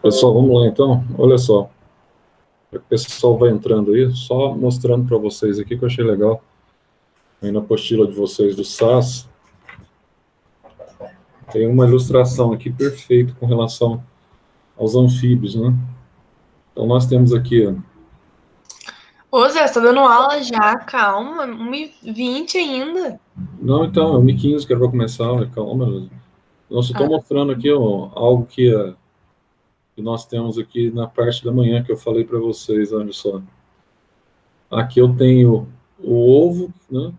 Pessoal, vamos lá então. Olha só, o pessoal vai entrando aí, só mostrando para vocês aqui que eu achei legal. Aí na apostila de vocês do SAS, tem uma ilustração aqui perfeita com relação aos anfíbios, né? Então nós temos aqui, ó, Ô, Zé, você tá dando aula já, calma, 1h20 ainda. não, então, é o 1015 que era para começar, né? Calma. Eu só estou Ah, mostrando aqui ó, algo que nós temos aqui na parte da manhã que eu falei para vocês, olha só. Aqui eu tenho o ovo, né?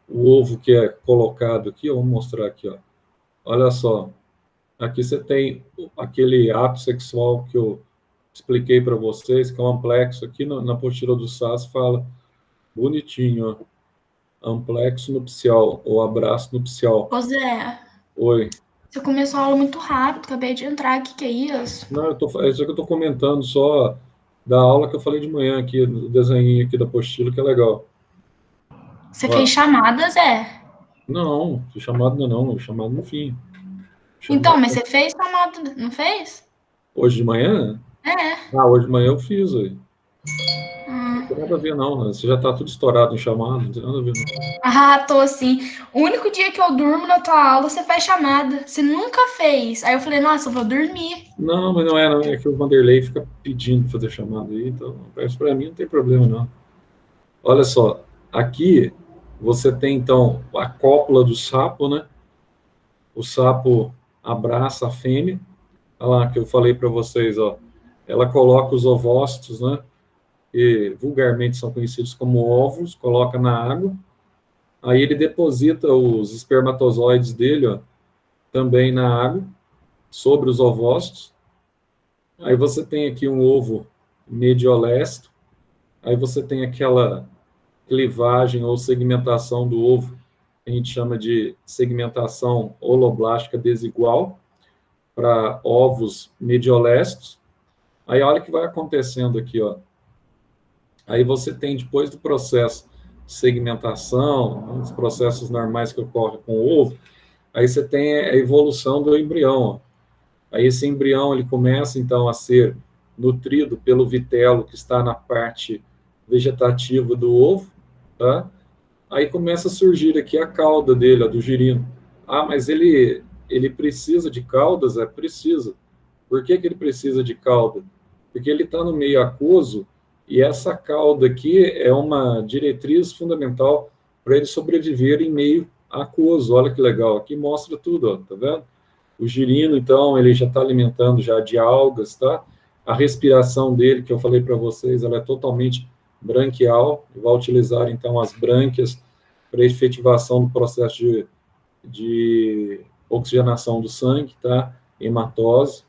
O ovo que é colocado aqui, eu vou mostrar aqui, ó. Olha só, aqui você tem aquele ato sexual que eu expliquei para vocês, que é um amplexo. Aqui na apostila do SAS fala bonitinho, ó, amplexo nupcial, ou abraço nupcial. Ô Zé, Oi. você começou a aula muito rápido, acabei de entrar, que é isso? Não, é isso que eu estou comentando só da aula que eu falei de manhã aqui, do desenho aqui da apostila, que é legal. Você Ó, fez chamada, Zé? não, chamado ainda não, chamado no fim. Então, Chamado mas você fez chamada, não fez? hoje de manhã? É. Ah, hoje de manhã eu fiz aí. Não tem Hum. nada a ver não, né? Você já está tudo estourado em chamado, não tem nada a ver não. Ah, tô assim. O único dia que eu durmo na tua aula, você faz chamada. Você nunca fez. Aí eu falei, nossa, eu vou dormir. Não, mas não é, não. É que o Vanderlei fica pedindo fazer chamada aí, então, isso para mim não tem problema, não. Olha só, aqui você tem, então, a cópula do sapo, né? O sapo abraça a fêmea. Olha lá, que eu falei para vocês, ó. Ela coloca os ovócitos, né? Que vulgarmente são conhecidos como ovos, coloca na água. Aí ele deposita os espermatozoides dele, ó, também na água, sobre os ovócitos. Aí você tem aqui um ovo mediolesto. Aí você tem aquela clivagem ou segmentação do ovo, que a gente chama de segmentação holoblástica desigual, para ovos mediolestos. Aí olha o que vai acontecendo aqui, ó. Aí você tem, depois do processo de segmentação, os processos normais que ocorrem com o ovo, aí você tem a evolução do embrião, ó. Aí esse embrião ele começa então a ser nutrido pelo vitelo que está na parte vegetativa do ovo, tá? Aí começa a surgir aqui a cauda dele, a do girino. Ah, mas ele precisa de caudas? É, precisa. Por que que ele precisa de cauda? Porque ele está no meio aquoso e essa cauda aqui é uma diretriz fundamental para ele sobreviver em meio aquoso. Olha que legal, aqui mostra tudo, ó, tá vendo? O girino, então, ele já está alimentando já de algas, tá? A respiração dele, que eu falei para vocês, ela é totalmente branquial, vai utilizar, então, as brânquias para efetivação do processo de oxigenação do sangue, tá? Hematose.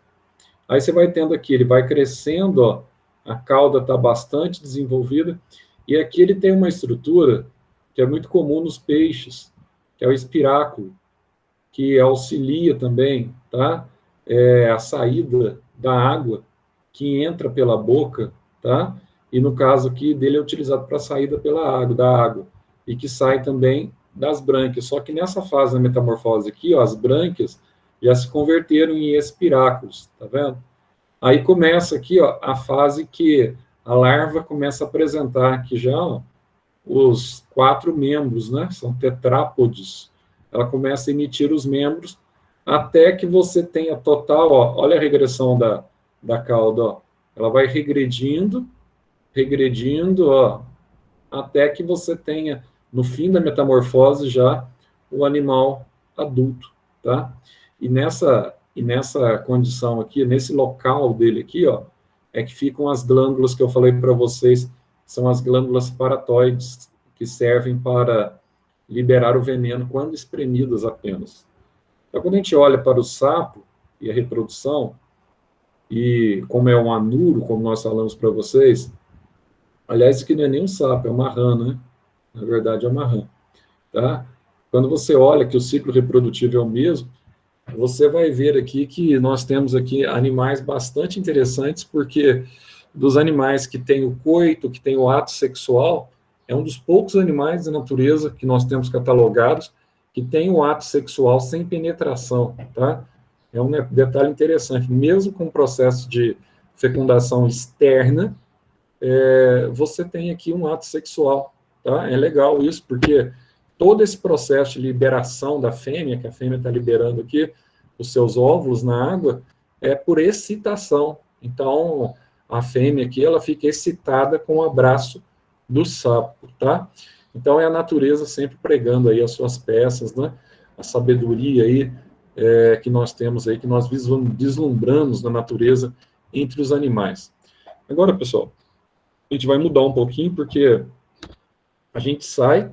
Aí você vai tendo aqui, ele vai crescendo, ó, a cauda está bastante desenvolvida, e aqui ele tem uma estrutura que é muito comum nos peixes, que é o espiráculo, que auxilia também, tá? A saída da água que entra pela boca, tá? E no caso aqui dele é utilizado para a saída pela água, da água, e que sai também das brânquias. Só que nessa fase da metamorfose aqui, ó, as brânquias já se converteram em espiráculos, tá vendo? Aí começa aqui, ó, a fase que a larva começa a apresentar aqui já, ó, os 4 membros, né? São tetrápodes. Ela começa a emitir os membros até que você tenha total, ó, olha a regressão da cauda, ó. Ela vai regredindo, regredindo, ó, até que você tenha, no fim da metamorfose, já o animal adulto, tá? E nessa condição aqui, nesse local dele aqui, ó, é que ficam as glândulas que eu falei para vocês, são as glândulas paratóides, que servem para liberar o veneno quando espremidas apenas. Então, quando a gente olha para o sapo e a reprodução, e como é um anuro, como nós falamos para vocês, aliás, isso aqui não é nem um sapo, é uma rã, né? Na verdade, é uma rã, tá? Quando você olha que o ciclo reprodutivo é o mesmo, você vai ver aqui que nós temos aqui animais bastante interessantes, porque dos animais que têm o coito, que têm o ato sexual, é um dos poucos animais da natureza que nós temos catalogados que tem o ato sexual sem penetração, tá? É um detalhe interessante. Mesmo com o processo de fecundação externa, você tem aqui um ato sexual. Tá? É legal isso, porque todo esse processo de liberação da fêmea, que a fêmea está liberando aqui os seus óvulos na água, é por excitação. Então, a fêmea aqui, ela fica excitada com o abraço do sapo, tá? Então, é a natureza sempre pregando aí as suas peças, né? A sabedoria aí que nós temos aí, que nós vislumbramos na natureza entre os animais. Agora, pessoal, a gente vai mudar um pouquinho, porque a gente sai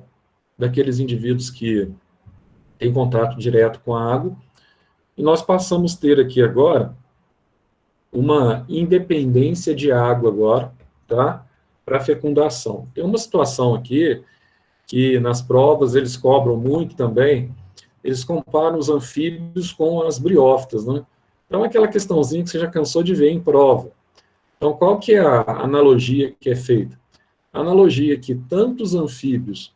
daqueles indivíduos que têm contato direto com a água, e nós passamos a ter aqui agora uma independência de água agora, tá? Para fecundação. Tem uma situação aqui que nas provas eles cobram muito também, eles comparam os anfíbios com as briófitas, né? Então, aquela questãozinha que você já cansou de ver em prova. Então, qual que é a analogia que é feita? A analogia é que tanto os anfíbios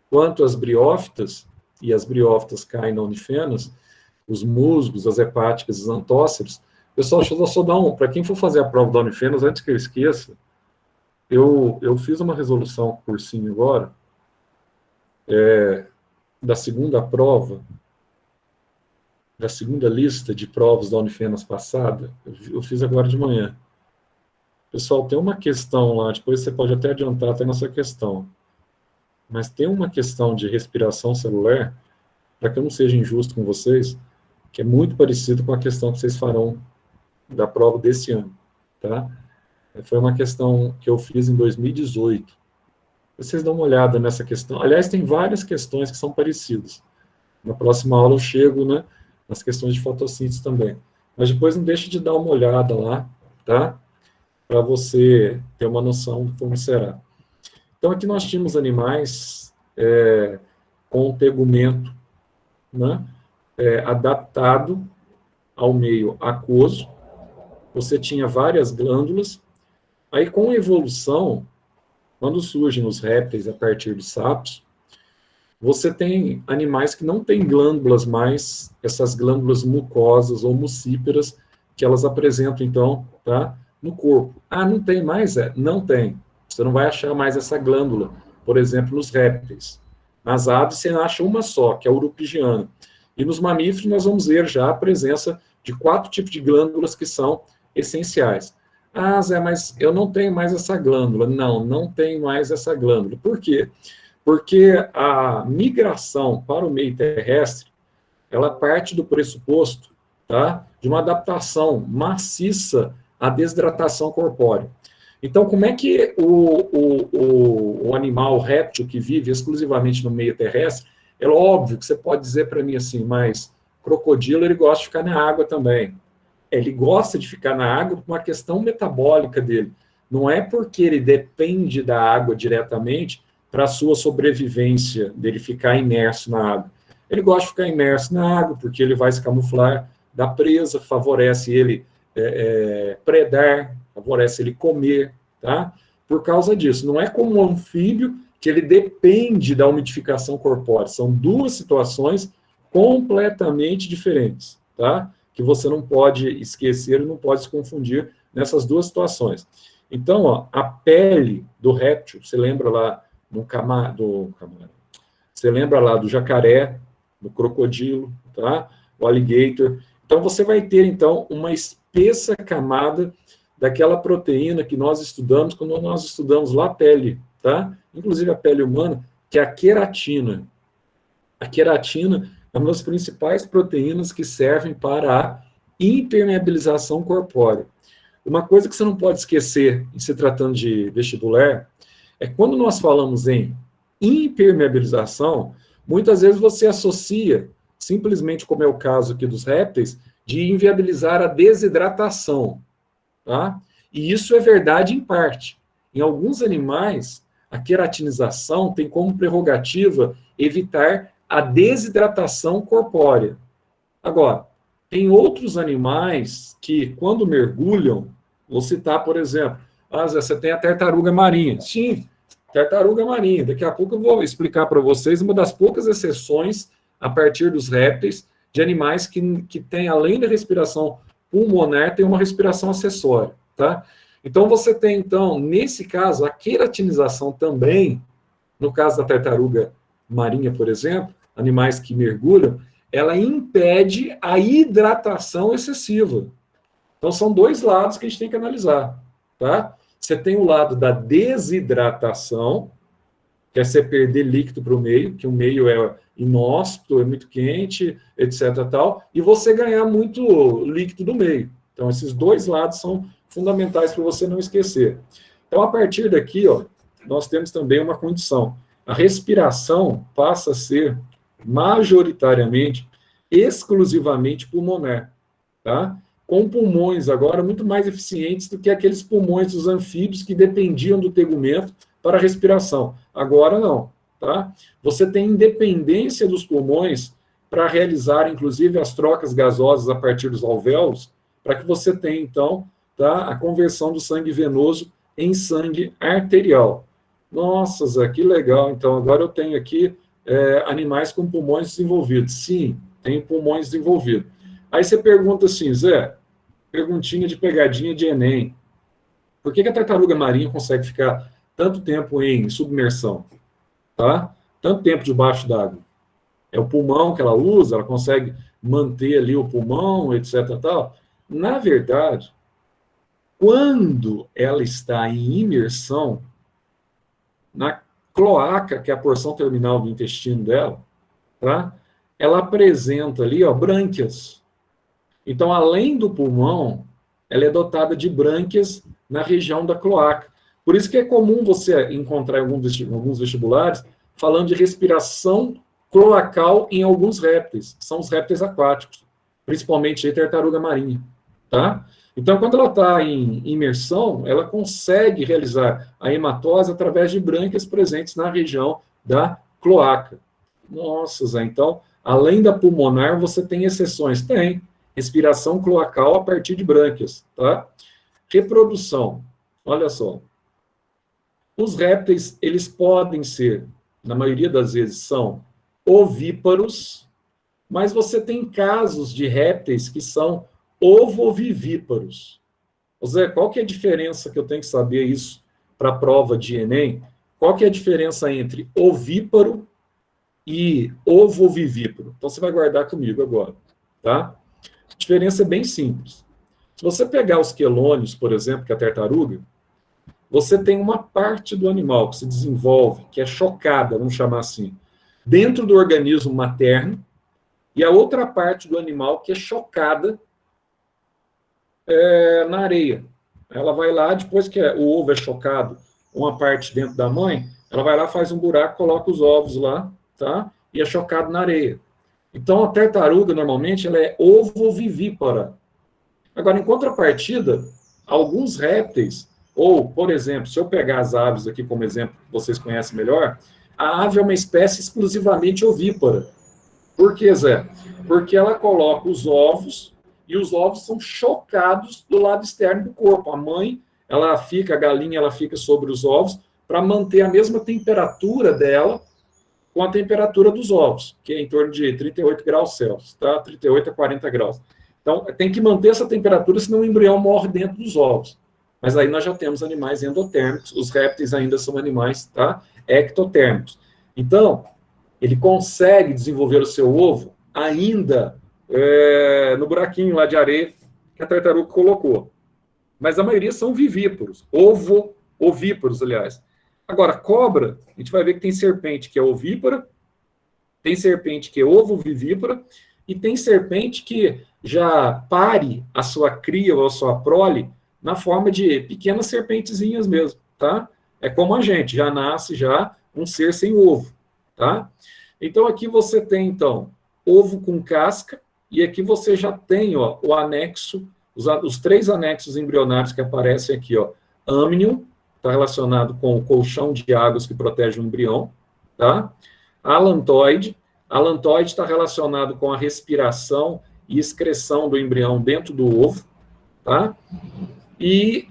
quanto as briófitas, e as briófitas caem na unifenas, os musgos, as hepáticas, os antóceros. Pessoal, deixa eu só dar para quem for fazer a prova da unifenas, antes que eu esqueça, eu fiz uma resolução cursinho agora, da segunda prova, da segunda lista de provas da unifenas passada, eu fiz agora de manhã. Pessoal, tem uma questão lá, depois você pode até adiantar até nessa questão, mas tem uma questão de respiração celular, para que eu não seja injusto com vocês, que é muito parecido com a questão que vocês farão da prova desse ano, tá? Foi uma questão que eu fiz em 2018. Vocês dão uma olhada nessa questão. Aliás, tem várias questões que são parecidas. Na próxima aula eu chego, né, nas questões de fotossíntese também. Mas depois não deixe de dar uma olhada lá, tá? Para você ter uma noção de como será. Então, aqui nós tínhamos animais com tegumento, né, adaptado ao meio aquoso. Você tinha várias glândulas. Aí, com a evolução, quando surgem os répteis a partir dos sapos, você tem animais que não têm glândulas mais, essas glândulas mucosas ou mucíperas, que elas apresentam, então, tá, no corpo. Ah, não tem mais? Não tem. Você não vai achar mais essa glândula, por exemplo, nos répteis. Nas aves, você acha uma só, que é a urupigiana. E nos mamíferos, nós vamos ver já a presença de 4 tipos de glândulas que são essenciais. Ah, Zé, mas eu não tenho mais essa glândula. Não, não tem mais essa glândula. Por quê? Porque a migração para o meio terrestre, ela parte do pressuposto, tá, de uma adaptação maciça à desidratação corpórea. Então, como é que o animal, o réptil que vive exclusivamente no meio terrestre, é óbvio que você pode dizer para mim assim, mas crocodilo, ele gosta de ficar na água também. Ele gosta de ficar na água por uma questão metabólica dele. Não é porque ele depende da água diretamente para a sua sobrevivência, dele ficar imerso na água. Ele gosta de ficar imerso na água porque ele vai se camuflar da presa, favorece ele predar, favorece ele comer, tá? Por causa disso. Não é como um anfíbio que ele depende da umidificação corpórea. São 2 situações completamente diferentes, tá? Que você não pode esquecer e não pode se confundir nessas 2 situações. Então, ó, a pele do réptil, você lembra lá você lembra lá do jacaré, do crocodilo, tá? O alligator. Então, você vai ter, então, uma espessa camada daquela proteína que nós estudamos quando nós estudamos lá a pele, tá? Inclusive a pele humana, que é a queratina. A queratina é uma das principais proteínas que servem para a impermeabilização corpórea. Uma coisa que você não pode esquecer, em se tratando de vestibular, é quando nós falamos em impermeabilização, muitas vezes você associa, simplesmente como é o caso aqui dos répteis, de inviabilizar a desidratação, tá? E isso é verdade em parte. Em alguns animais, a queratinização tem como prerrogativa evitar a desidratação corpórea. Agora, tem outros animais que, quando mergulham, vou citar, por exemplo, você tem a tartaruga marinha. Sim, tartaruga marinha. Daqui a pouco eu vou explicar para vocês uma das poucas exceções, a partir dos répteis, de animais que têm, além da respiração pulmonar, tem uma respiração acessória, tá? Então, você tem, então, nesse caso, a queratinização também, no caso da tartaruga marinha, por exemplo, animais que mergulham, ela impede a hidratação excessiva. Então, são dois lados que a gente tem que analisar, tá? Você tem o lado da desidratação, que é você perder líquido para o meio, que o meio é inóspito, é muito quente, etc. tal, e você ganhar muito líquido do meio. Então, esses dois lados são fundamentais para você não esquecer. Então, a partir daqui, ó, nós temos também uma condição. A respiração passa a ser majoritariamente, exclusivamente pulmonar, tá? Com pulmões agora muito mais eficientes do que aqueles pulmões dos anfíbios que dependiam do tegumento para a respiração. Agora não, tá? Você tem independência dos pulmões para realizar, inclusive, as trocas gasosas a partir dos alvéolos, para que você tenha, então, tá, a conversão do sangue venoso em sangue arterial. Nossa, Zé, que legal. Então, agora eu tenho aqui animais com pulmões desenvolvidos. Sim, tem pulmões desenvolvidos. Aí você pergunta assim, Zé, perguntinha de pegadinha de Enem. Por que a tartaruga marinha consegue ficar tanto tempo em submersão? Tá? Tanto tempo debaixo d'água. É o pulmão que ela usa, ela consegue manter ali o pulmão, etc. Tal. Na verdade, quando ela está em imersão, na cloaca, que é a porção terminal do intestino dela, tá? Ela apresenta ali, ó, brânquias. Então, além do pulmão, ela é dotada de brânquias na região da cloaca. Por isso que é comum você encontrar em alguns vestibulares falando de respiração cloacal em alguns répteis. São os répteis aquáticos, principalmente a tartaruga marinha, tá? Então, quando ela está em imersão, ela consegue realizar a hematose através de brânquias presentes na região da cloaca. Nossa, Zé, então, além da pulmonar, você tem exceções? Tem. Respiração cloacal a partir de brânquias, tá? Reprodução. Olha só. Os répteis, eles podem ser, na maioria das vezes, são ovíparos, mas você tem casos de répteis que são ovovivíparos. Zé, qual que é a diferença que eu tenho que saber isso para a prova de Enem? Qual que é a diferença entre ovíparo e ovovivíparo? Então, você vai guardar comigo agora, tá? A diferença é bem simples. Se você pegar os quelônios, por exemplo, que é a tartaruga, você tem uma parte do animal que se desenvolve, que é chocada, vamos chamar assim, dentro do organismo materno, e a outra parte do animal que é chocada na areia. Ela vai lá, depois que o ovo é chocado, uma parte dentro da mãe, ela vai lá, faz um buraco, coloca os ovos lá, tá? E é chocado na areia. Então, a tartaruga, normalmente, ela é ovovivípara. Agora, em contrapartida, alguns répteis, ou, por exemplo, se eu pegar as aves aqui como exemplo, que vocês conhecem melhor, a ave é uma espécie exclusivamente ovípara. Por quê, Zé? Porque ela coloca os ovos, e os ovos são chocados do lado externo do corpo. A mãe, a galinha, ela fica sobre os ovos para manter a mesma temperatura dela com a temperatura dos ovos, que é em torno de 38 graus Celsius, tá? 38 a 40 graus. Então, tem que manter essa temperatura, senão o embrião morre dentro dos ovos. Mas aí nós já temos animais endotérmicos, os répteis ainda são animais, tá? Ectotérmicos. Então, ele consegue desenvolver o seu ovo ainda no buraquinho lá de areia que a tartaruga colocou. Mas a maioria são vivíparos, ovíparos, aliás. Agora, cobra, a gente vai ver que tem serpente que é ovípara, tem serpente que é ovovivípara, e tem serpente que já pare a sua cria ou a sua prole na forma de pequenas serpentezinhas mesmo, tá? É como a gente, já nasce já um ser sem ovo, tá? Então, aqui você tem, então, ovo com casca, e aqui você já tem, ó, o anexo, os 3 anexos embrionários que aparecem aqui, ó. Amnion, está relacionado com o colchão de águas que protege o embrião, tá? Alantoide está relacionado com a respiração e excreção do embrião dentro do ovo, tá? E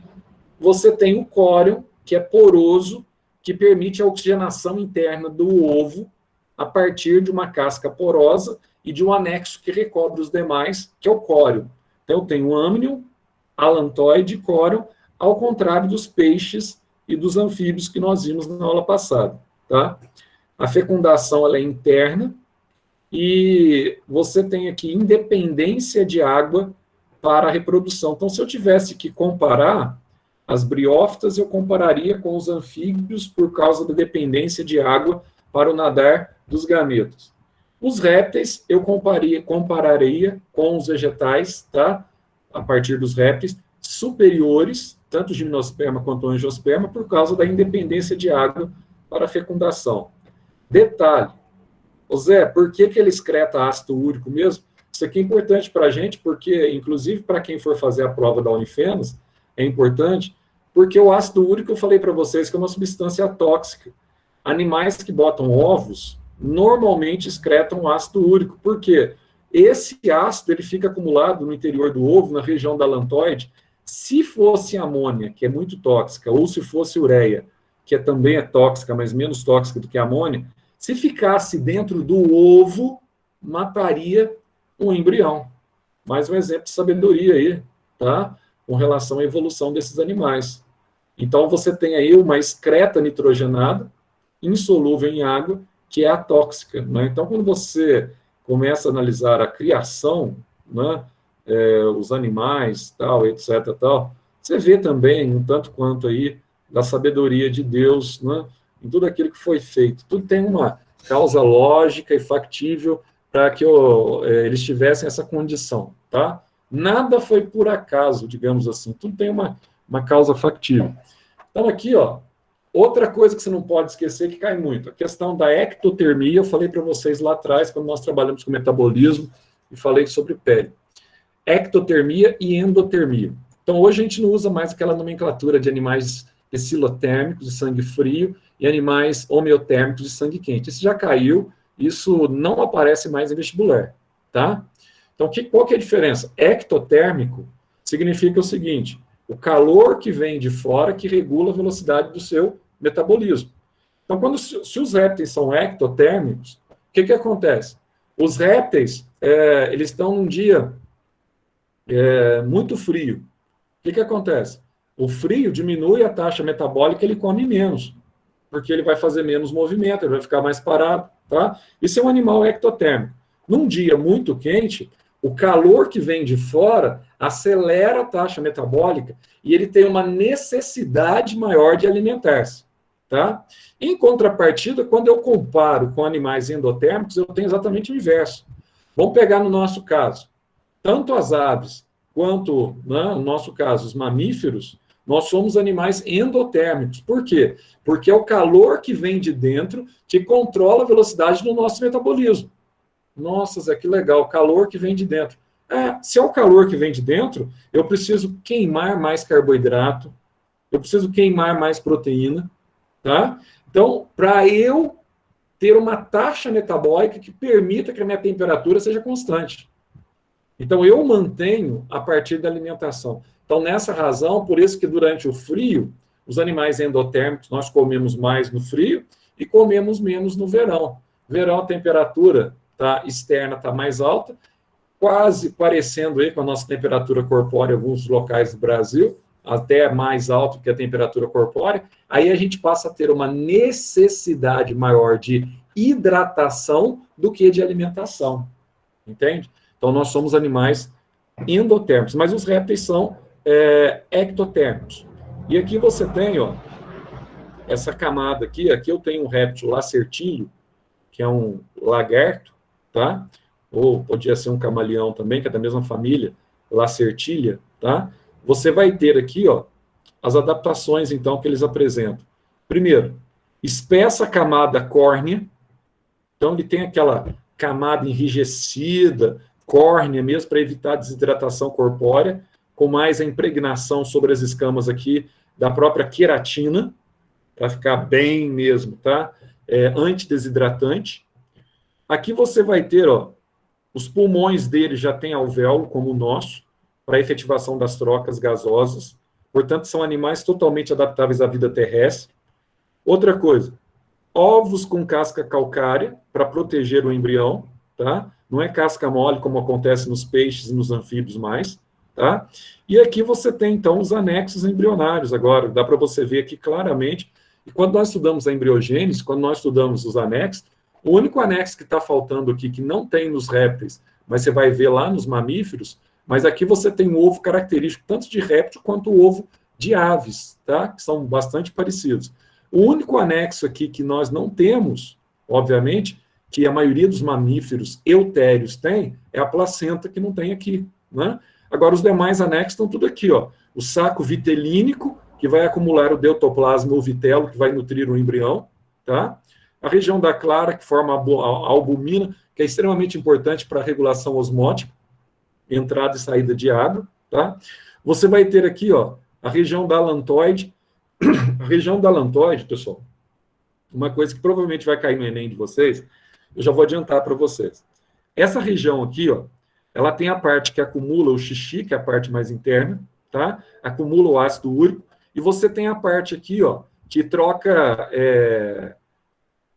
você tem o córion, que é poroso, que permite a oxigenação interna do ovo a partir de uma casca porosa e de um anexo que recobre os demais, que é o córeo. Então, eu tenho âmnion, alantoide e córeo, ao contrário dos peixes e dos anfíbios que nós vimos na aula passada. Tá? A fecundação ela é interna e você tem aqui independência de água para a reprodução. Então, se eu tivesse que comparar as briófitas, eu compararia com os anfíbios por causa da dependência de água para o nadar dos gametos. Os répteis, eu compararia com os vegetais, tá? A partir dos répteis superiores, tanto gimnosperma quanto angiosperma, por causa da independência de água para a fecundação. Detalhe, Zé, por que ele excreta ácido úrico mesmo? Isso aqui é importante para a gente, porque, inclusive, para quem for fazer a prova da Unifenas, é importante, porque o ácido úrico, eu falei para vocês, que é uma substância tóxica. Animais que botam ovos, normalmente excretam ácido úrico. Por quê? Esse ácido ele fica acumulado no interior do ovo, na região da alantoide. Se fosse amônia, que é muito tóxica, ou se fosse ureia, que também é tóxica, mas menos tóxica do que a amônia, se ficasse dentro do ovo, mataria um embrião. Mais um exemplo de sabedoria aí, tá? Com relação à evolução desses animais. Então, você tem aí uma excreta nitrogenada, insolúvel em água, que é atóxica. Né? Então, quando você começa a analisar a criação, né, os animais, tal, etc., tal, você vê também um tanto quanto aí da sabedoria de Deus, né, em tudo aquilo que foi feito. Tudo tem uma causa lógica e factível para que eles tivessem essa condição, tá? Nada foi por acaso, digamos assim. Tudo tem uma causa factível. Então, aqui, ó, outra coisa que você não pode esquecer que cai muito, a questão da ectotermia, eu falei para vocês lá atrás, quando nós trabalhamos com metabolismo, e falei sobre pele. Ectotermia e endotermia. Então, hoje a gente não usa mais aquela nomenclatura de animais exilotérmicos, de sangue frio, e animais homeotérmicos, de sangue quente. Isso já caiu, isso não aparece mais em vestibular, tá? Então, qual que é a diferença? Ectotérmico significa o seguinte, o calor que vem de fora que regula a velocidade do seu metabolismo. Então, se os répteis são ectotérmicos, o que acontece? Os répteis, eles estão num dia muito frio. O que acontece? O frio diminui a taxa metabólica, ele come menos, porque ele vai fazer menos movimento, ele vai ficar mais parado, tá? Isso é um animal ectotérmico. Num dia muito quente, o calor que vem de fora acelera a taxa metabólica e ele tem uma necessidade maior de alimentar-se, tá? Em contrapartida, quando eu comparo com animais endotérmicos, eu tenho exatamente o inverso. Vamos pegar no nosso caso, tanto as aves quanto, né, no nosso caso, os mamíferos, nós somos animais endotérmicos. Por quê? Porque é o calor que vem de dentro que controla a velocidade do nosso metabolismo. Nossa, Zé, que legal, o calor que vem de dentro. Se é o calor que vem de dentro, eu preciso queimar mais carboidrato, eu preciso queimar mais proteína, tá? Então, para eu ter uma taxa metabólica que permita que a minha temperatura seja constante. Então, eu mantenho a partir da alimentação. Então, nessa razão, por isso que durante o frio, os animais endotérmicos, nós comemos mais no frio e comemos menos no verão. Verão, a temperatura externa está mais alta, quase parecendo aí com a nossa temperatura corpórea em alguns locais do Brasil, até mais alto que a temperatura corpórea. Aí a gente passa a ter uma necessidade maior de hidratação do que de alimentação. Entende? Então, nós somos animais endotérmicos, mas os répteis são ectotérmicos. E aqui você tem, ó, essa camada aqui eu tenho um réptil lacertíleo, que é um lagarto, tá? Ou podia ser um camaleão também, que é da mesma família, Lacertilia, tá? Você vai ter aqui, ó, as adaptações, então, que eles apresentam. Primeiro, espessa camada córnea, então ele tem aquela camada enrijecida, córnea mesmo, para evitar desidratação corpórea, com mais a impregnação sobre as escamas aqui da própria queratina, para ficar bem mesmo, tá? Antidesidratante. Aqui você vai ter, ó, os pulmões dele já tem alvéolo, como o nosso, para efetivação das trocas gasosas. Portanto, são animais totalmente adaptáveis à vida terrestre. Outra coisa, ovos com casca calcária, para proteger o embrião, tá? não é casca mole, como acontece nos peixes e nos anfíbios mais, tá? E aqui você tem, então, os anexos embrionários agora, dá para você ver aqui claramente. E quando nós estudamos a embriogênese, quando nós estudamos os anexos, o único anexo que está faltando aqui, que não tem nos répteis, mas você vai ver lá nos mamíferos, mas aqui você tem um ovo característico, tanto de réptil quanto o ovo de aves, tá? Que são bastante parecidos. O único anexo aqui que nós não temos, obviamente, que a maioria dos mamíferos eutérios tem, é a placenta, que não tem aqui, né? Agora, os demais anexos estão tudo aqui, ó. O saco vitelínico, que vai acumular o deutoplasma ou vitelo, que vai nutrir o embrião, tá? A região da clara, que forma a albumina, que é extremamente importante para a regulação osmótica, entrada e saída de água, tá? Você vai ter aqui, ó, a região da alantoide. A região da alantoide, pessoal, uma coisa que provavelmente vai cair no Enem de vocês, eu já vou adiantar para vocês. Essa região aqui, ó, ela tem a parte que acumula o xixi, que é a parte mais interna, tá? Acumula o ácido úrico, e você tem a parte aqui, ó, que troca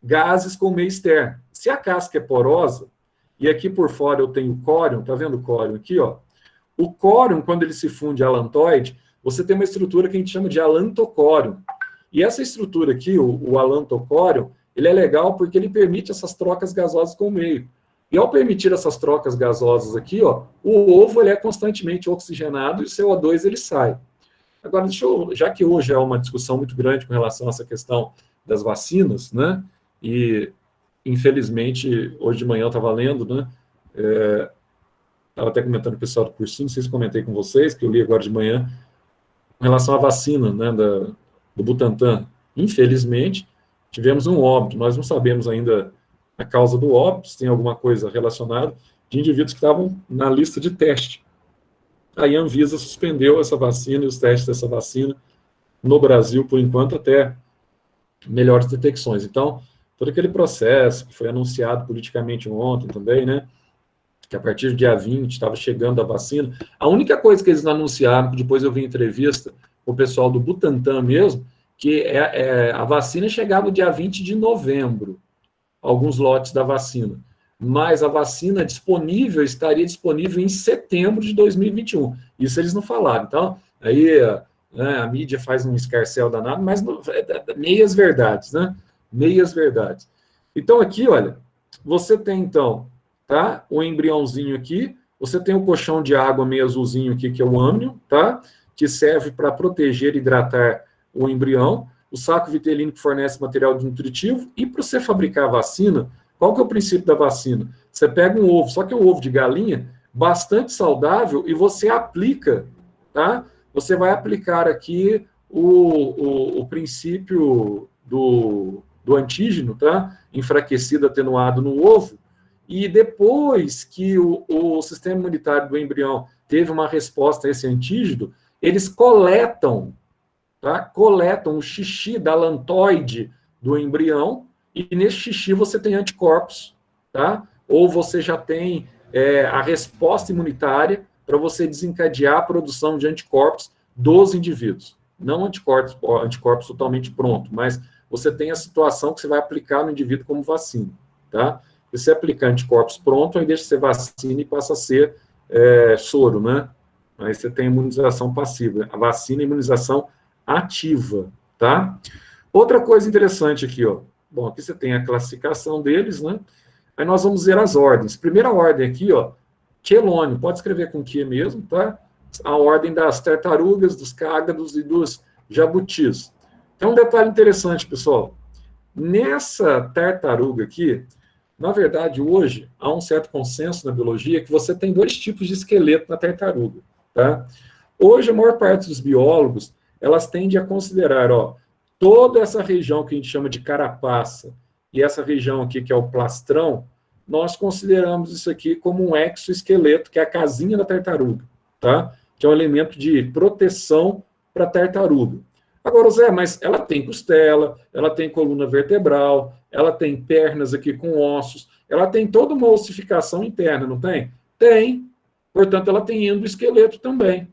gases com o meio externo. Se a casca é porosa, e aqui por fora eu tenho córion, tá vendo o córion aqui, ó? O córion, quando ele se funde a alantoide, você tem uma estrutura que a gente chama de alantocórion. E essa estrutura aqui, o alantocórion, ele é legal porque ele permite essas trocas gasosas com o meio. E ao permitir essas trocas gasosas aqui, ó, o ovo ele é constantemente oxigenado e o CO2 ele sai. Agora, já que hoje é uma discussão muito grande com relação a essa questão das vacinas, né? E, infelizmente, hoje de manhã eu estava lendo, né? Estava até comentando com o pessoal do cursinho, não sei se comentei com vocês, que eu li agora de manhã, com relação à vacina, né, do Butantan. Infelizmente, tivemos um óbito. Nós não sabemos ainda a causa do óbito, se tem alguma coisa relacionada, de indivíduos que estavam na lista de teste. Aí a Anvisa suspendeu essa vacina e os testes dessa vacina no Brasil, por enquanto, até melhores detecções. Então, todo aquele processo que foi anunciado politicamente ontem também, né, que a partir do dia 20 estava chegando a vacina. A única coisa que eles não anunciaram, que depois eu vi em entrevista com o pessoal do Butantan mesmo, que a vacina chegava dia 20 de novembro, alguns lotes da vacina. Mas a vacina disponível estaria disponível em setembro de 2021. Isso eles não falaram. Então, aí né, a mídia faz um escarcéu danado, mas meias verdades, né? Meias verdades. Então, aqui, olha, você tem, então, tá? O embriãozinho aqui, você tem o colchão de água meio azulzinho aqui, que é o âmnio, tá? Que serve para proteger e hidratar o embrião. O saco vitelino que fornece material nutritivo. E para você fabricar a vacina, qual que é o princípio da vacina? Você pega um ovo, só que é um ovo de galinha, bastante saudável, e você aplica, tá? Você vai aplicar aqui o princípio do antígeno, tá? Enfraquecido, atenuado no ovo, e depois que o sistema imunitário do embrião teve uma resposta a esse antígeno, eles coletam, tá? Coletam o xixi da alantoide do embrião, e nesse xixi você tem anticorpos, tá? Ou você já tem a resposta imunitária para você desencadear a produção de anticorpos dos indivíduos. Não anticorpos totalmente pronto, mas você tem a situação que você vai aplicar no indivíduo como vacina, tá? Se você aplicar anticorpos pronto, aí deixa de ser vacina e passa a ser soro, né? Aí você tem imunização passiva. A vacina é imunização ativa, tá? Outra coisa interessante aqui, ó. Bom, aqui você tem a classificação deles, né? Aí nós vamos ver as ordens. Primeira ordem aqui, ó, quelônio. Pode escrever com que mesmo, tá? A ordem das tartarugas, dos cágados e dos jabutis. Então, um detalhe interessante, pessoal. Nessa tartaruga aqui, na verdade, hoje, há um certo consenso na biologia que você tem dois tipos de esqueleto na tartaruga, tá? Hoje, a maior parte dos biólogos, elas tendem a considerar, ó, toda essa região que a gente chama de carapaça e essa região aqui que é o plastrão, nós consideramos isso aqui como um exoesqueleto, que é a casinha da tartaruga, tá? Que é um elemento de proteção para a tartaruga. Agora, Zé, mas ela tem costela, ela tem coluna vertebral, ela tem pernas aqui com ossos, ela tem toda uma ossificação interna, não tem? Tem. Portanto, ela tem endoesqueleto também.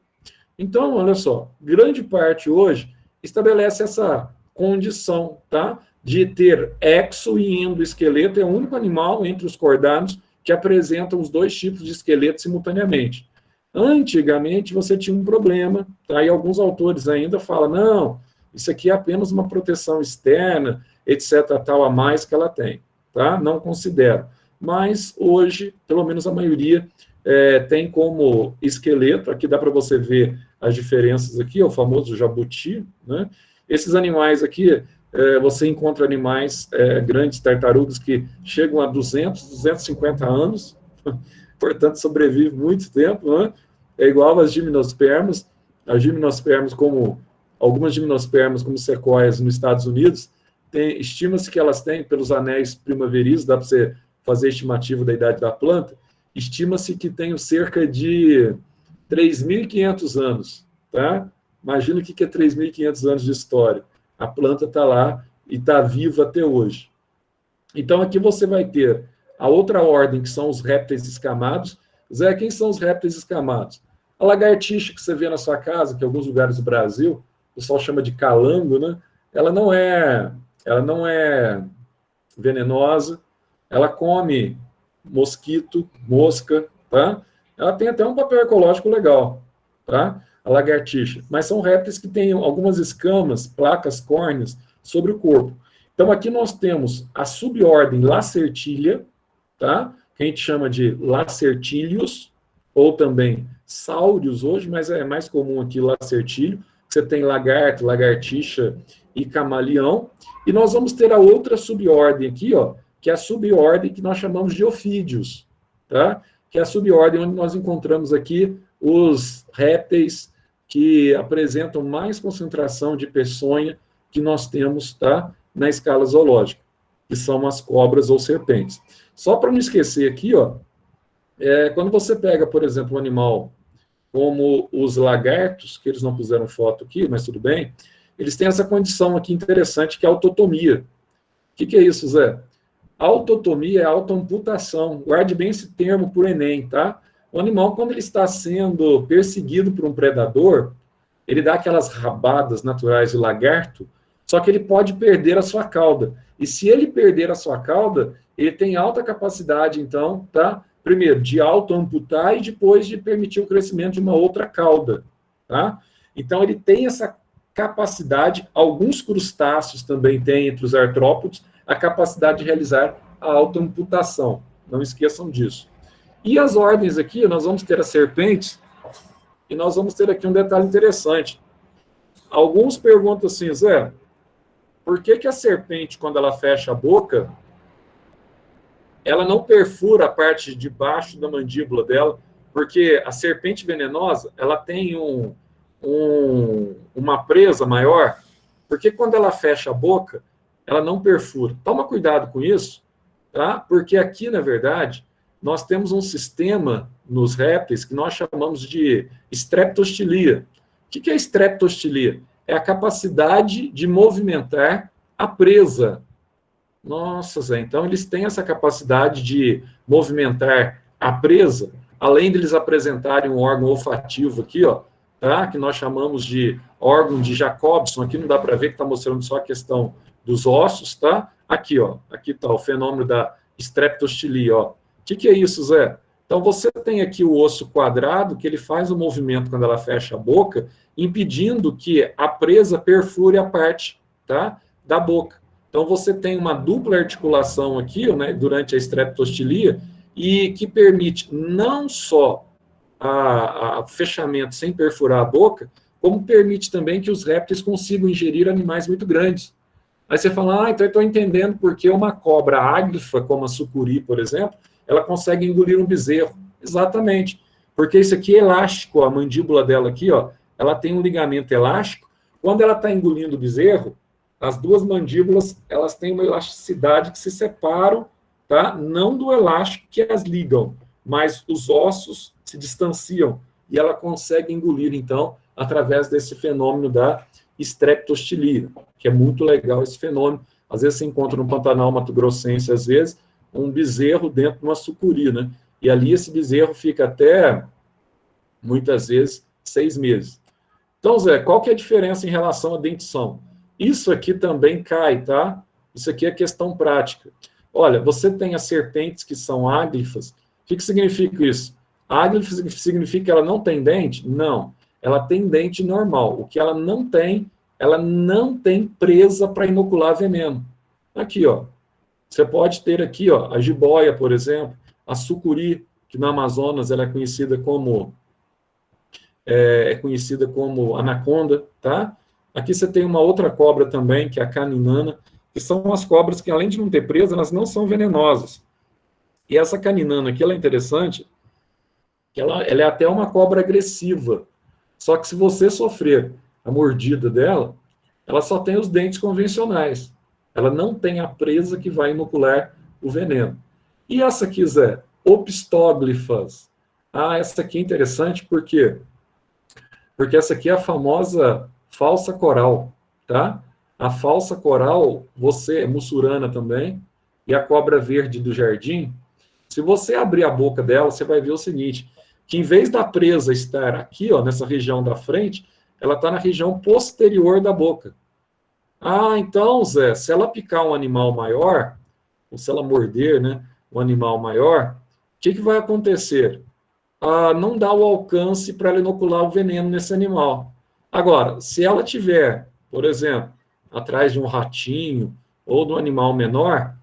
Então, olha só, grande parte hoje estabelece essa condição, tá? De ter exo e endoesqueleto, é o único animal entre os cordados que apresentam os dois tipos de esqueleto simultaneamente. Antigamente, você tinha um problema, tá? E alguns autores ainda falam, não, isso aqui é apenas uma proteção externa, etc., tal a mais que ela tem, tá? Não considero. Mas, hoje, pelo menos a maioria, tem como esqueleto, aqui dá para você ver as diferenças aqui, o famoso jabuti, né? Esses animais aqui, você encontra animais grandes, tartarugas, que chegam a 200, 250 anos, portanto, sobrevive muito tempo, né? É igual às gimnospermas. As gimnospermas, como algumas gimnospermas, como sequoias nos Estados Unidos, estima-se que elas têm, pelos anéis primaveris, dá para você fazer estimativa da idade da planta, estima-se que tenham cerca de 3.500 anos, tá? Imagina o que é 3.500 anos de história. A planta está lá e está viva até hoje. Então, aqui você vai ter a outra ordem, que são os répteis escamados. Zé, quem são os répteis escamados? A lagartixa que você vê na sua casa, que em alguns lugares do Brasil, o pessoal chama de calango, né? Ela não é venenosa, ela come mosquito, mosca, tá? Ela tem até um papel ecológico legal, tá? A lagartixa. Mas são répteis que têm algumas escamas, placas córneas sobre o corpo. Então, aqui nós temos a subordem Lacertilia, tá? Que a gente chama de Lacertilius, ou também Sáureos hoje, mas é mais comum aqui Lacertílio. Você tem lagarto, lagartixa e camaleão. E nós vamos ter a outra subordem aqui, ó, que é a subordem que nós chamamos de ofídeos, tá? Que é a subordem onde nós encontramos aqui os répteis que apresentam mais concentração de peçonha que nós temos, tá? Na escala zoológica, que são as cobras ou serpentes. Só para não esquecer aqui, ó, quando você pega, por exemplo, um animal como os lagartos, que eles não puseram foto aqui, mas tudo bem, eles têm essa condição aqui interessante, que é a autotomia. O que é isso, Zé? Autotomia é autoamputação. Guarde bem esse termo por Enem, tá? O animal, quando ele está sendo perseguido por um predador, ele dá aquelas rabadas naturais de lagarto, só que ele pode perder a sua cauda. E se ele perder a sua cauda, ele tem alta capacidade, então, tá? Primeiro, de autoamputar e depois de permitir o crescimento de uma outra cauda, tá? Então, ele tem essa capacidade, alguns crustáceos também têm, entre os artrópodes, a capacidade de realizar a autoamputação. Não esqueçam disso. E as ordens aqui, nós vamos ter as serpentes, e nós vamos ter aqui um detalhe interessante. Alguns perguntam assim, Zé, por que a serpente, quando ela fecha a boca, ela não perfura a parte de baixo da mandíbula dela? Porque a serpente venenosa, ela tem uma presa maior, porque quando ela fecha a boca, ela não perfura. Toma cuidado com isso, tá? Porque aqui, na verdade, nós temos um sistema nos répteis que nós chamamos de streptostilia. O que é streptostilia? É a capacidade de movimentar a presa. Nossa, Zé, então eles têm essa capacidade de movimentar a presa, além de eles apresentarem um órgão olfativo aqui, ó, tá? Que nós chamamos de órgão de Jacobson. Aqui não dá para ver, que está mostrando só a questão dos ossos, tá? Aqui, ó, aqui está o fenômeno da streptostilia, ó. O que é isso, Zé? Então, você tem aqui o osso quadrado, que ele faz o movimento quando ela fecha a boca, impedindo que a presa perfure a parte, tá, da boca. Então, você tem uma dupla articulação aqui, né, durante a streptostilia, e que permite não só a fechamento sem perfurar a boca, como permite também que os répteis consigam ingerir animais muito grandes. Aí você fala, então eu estou entendendo porque uma cobra áglifa, como a sucuri, por exemplo, ela consegue engolir um bezerro. Exatamente. Porque isso aqui é elástico, a mandíbula dela aqui, ó, ela tem um ligamento elástico. Quando ela está engolindo o bezerro, as duas mandíbulas, elas têm uma elasticidade que se separam, tá? Não do elástico que as ligam, mas os ossos se distanciam e ela consegue engolir, então, através desse fenômeno da streptostilia, que é muito legal esse fenômeno. Às vezes você encontra no Pantanal mato-grossense, às vezes, um bezerro dentro de uma sucuri, né? E ali esse bezerro fica até, muitas vezes, 6 meses. Então, Zé, qual que é a diferença em relação à dentição? Isso aqui também cai, tá? Isso aqui é questão prática. olha, você tem as serpentes que são áglifas. O que significa isso? Áglifa significa que ela não tem dente? Não. Ela tem dente normal. O que ela não tem presa para inocular veneno. Aqui, ó. Você pode ter aqui, ó, a jiboia, por exemplo, a sucuri, que no Amazonas ela é conhecida como anaconda, tá? Aqui você tem uma outra cobra também, que é a caninana, que são as cobras que, além de não ter presa, elas não são venenosas. E essa caninana aqui, ela é interessante, que ela é até uma cobra agressiva. Só que se você sofrer a mordida dela, ela só tem os dentes convencionais. Ela não tem a presa que vai inocular o veneno. E essa aqui, Zé? Opistóglifas. Ah, essa aqui é interessante, por quê? Porque essa aqui é a famosa falsa coral, tá? A falsa coral, você é mussurana também, e a cobra verde do jardim, se você abrir a boca dela, você vai ver o seguinte, que em vez da presa estar aqui, ó, nessa região da frente, ela está na região posterior da boca. Ah, então, Zé, se ela picar um animal maior, ou se ela morder, né, um animal maior, o que vai acontecer? Não dá o alcance para ela inocular o veneno nesse animal. Agora, se ela tiver, por exemplo, atrás de um ratinho ou de um animal menor,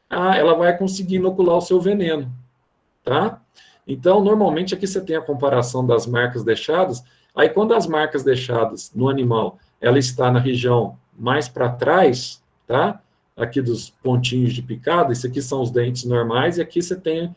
ela vai conseguir inocular o seu veneno, tá? Então, normalmente aqui você tem a comparação das marcas deixadas, aí quando as marcas deixadas no animal, ela está na região mais para trás, tá? Aqui dos pontinhos de picada, isso aqui são os dentes normais, e aqui você tem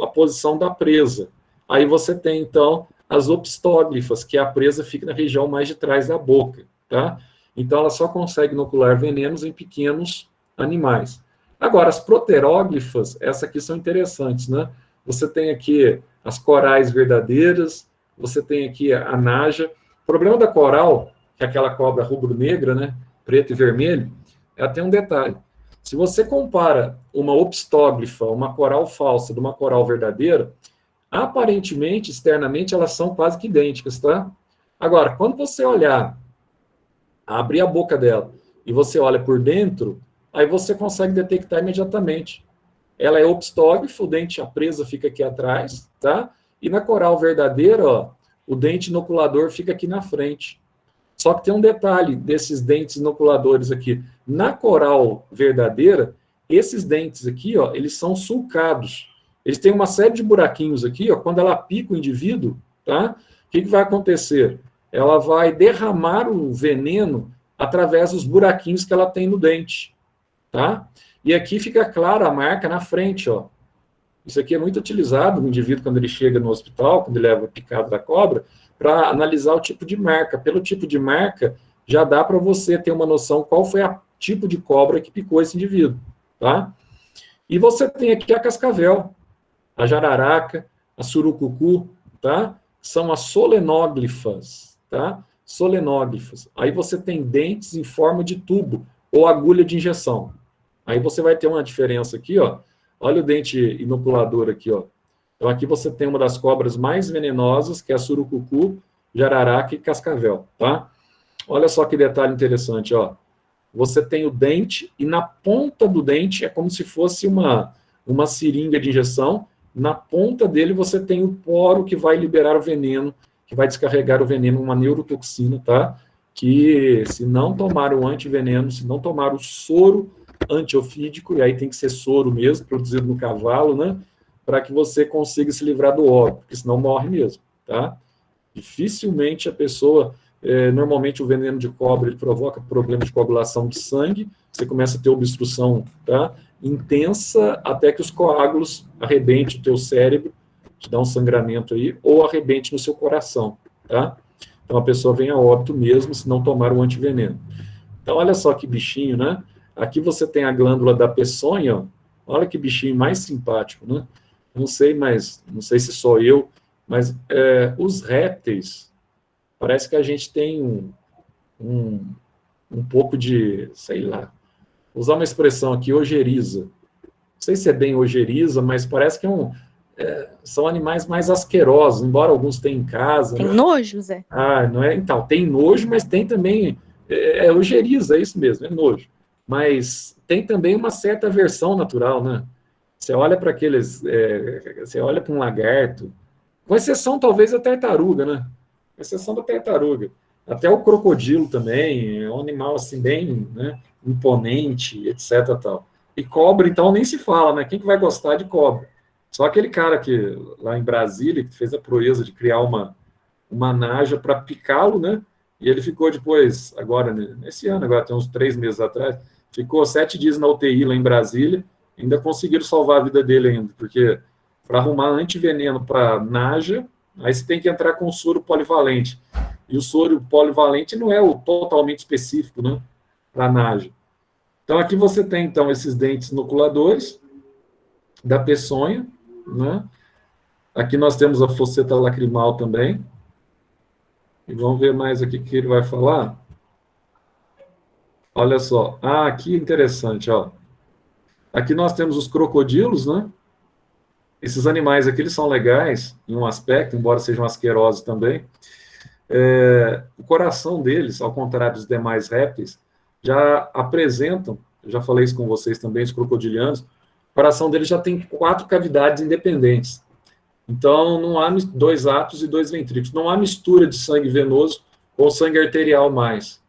a posição da presa. Aí você tem, então, as opistóglifas, que a presa fica na região mais de trás da boca, tá? Então, ela só consegue inocular venenos em pequenos animais. Agora, as proteróglifas, essas aqui são interessantes, né? Você tem aqui as corais verdadeiras, você tem aqui a naja. O problema da coral, que é aquela cobra rubro-negra, né? Preto e vermelho, ela tem um detalhe. Se você compara uma opistóglifa, uma coral falsa, de uma coral verdadeira, aparentemente, externamente, elas são quase que idênticas, tá? Agora, quando você olhar, abrir a boca dela, e você olha por dentro, aí você consegue detectar imediatamente. Ela é opistóglifa, o dente, a presa fica aqui atrás, tá? E na coral verdadeira, ó, o dente inoculador fica aqui na frente. Só que tem um detalhe desses dentes inoculadores aqui. Na coral verdadeira, esses dentes aqui, ó, eles são sulcados. Eles têm uma série de buraquinhos aqui, ó, quando ela pica o indivíduo, tá? O que vai acontecer? Ela vai derramar o veneno através dos buraquinhos que ela tem no dente, tá? E aqui fica clara a marca na frente, ó. Isso aqui é muito utilizado no indivíduo quando ele chega no hospital, quando ele leva a picada da cobra, para analisar o tipo de marca. Pelo tipo de marca, já dá para você ter uma noção qual foi o tipo de cobra que picou esse indivíduo, tá? E você tem aqui a cascavel, a jararaca, a surucucu, tá? São as solenóglifas, tá? Solenóglifas. Aí você tem dentes em forma de tubo ou agulha de injeção. Aí você vai ter uma diferença aqui, ó. Olha o dente inoculador aqui, ó. Então aqui você tem uma das cobras mais venenosas, que é a surucucu, jararaca e cascavel, tá? Olha só que detalhe interessante, ó. Você tem o dente e na ponta do dente é como se fosse uma seringa de injeção. Na ponta dele você tem o poro que vai liberar o veneno, que vai descarregar o veneno, uma neurotoxina, tá? Que se não tomar o antiveneno, se não tomar o soro antiofídico, e aí tem que ser soro mesmo, produzido no cavalo, né? Para que você consiga se livrar do óbito, porque senão morre mesmo, tá? Dificilmente a pessoa, normalmente o veneno de cobra, ele provoca problema de coagulação de sangue, você começa a ter obstrução, tá? Intensa, até que os coágulos arrebentem o teu cérebro, te dá um sangramento aí, ou arrebente no seu coração, tá? Então a pessoa vem a óbito mesmo, se não tomar o antiveneno. Então olha só que bichinho, né? Aqui você tem a glândula da peçonha, ó. Olha que bichinho mais simpático, né? Não sei se sou eu, mas os répteis, parece que a gente tem um pouco de, sei lá, vou usar uma expressão aqui, ojeriza. Não sei se é bem ojeriza, mas parece que são animais mais asquerosos, embora alguns tenham em casa. Tem né? nojo, Zé? Não é? Então, tem nojo, mas tem também, ojeriza, é isso mesmo, é nojo. mas tem também uma certa aversão natural, né? Você olha para aqueles, você olha para um lagarto, com exceção talvez da tartaruga, né? Com exceção da tartaruga. Até o crocodilo também, é um animal assim bem, né, imponente, etc. Tal. E cobra, então, nem se fala, né? Quem que vai gostar de cobra? Só aquele cara que, lá em Brasília, que fez a proeza de criar uma naja para picá-lo, né? E ele ficou depois, agora, nesse ano, agora tem uns 3 meses atrás, ficou 7 dias na UTI lá em Brasília, ainda conseguiram salvar a vida dele ainda, porque para arrumar antiveneno para naja, aí você tem que entrar com soro polivalente. E o soro polivalente não é o totalmente específico, né, para naja. Então, aqui você tem, então, esses dentes inoculadores da peçonha, né? Aqui nós temos a fosseta lacrimal também. E vamos ver mais aqui o que ele vai falar. Olha só. Ah, aqui interessante, ó. Aqui nós temos os crocodilos, né? Esses animais aqui, eles são legais em um aspecto, embora sejam asquerosos também. O coração deles, ao contrário dos demais répteis, já apresentam, eu já falei isso com vocês também, os crocodilianos, o coração deles já tem 4 cavidades independentes. Então, não há 2 átrios e 2 ventrículos. Não há mistura de sangue venoso com sangue arterial mais,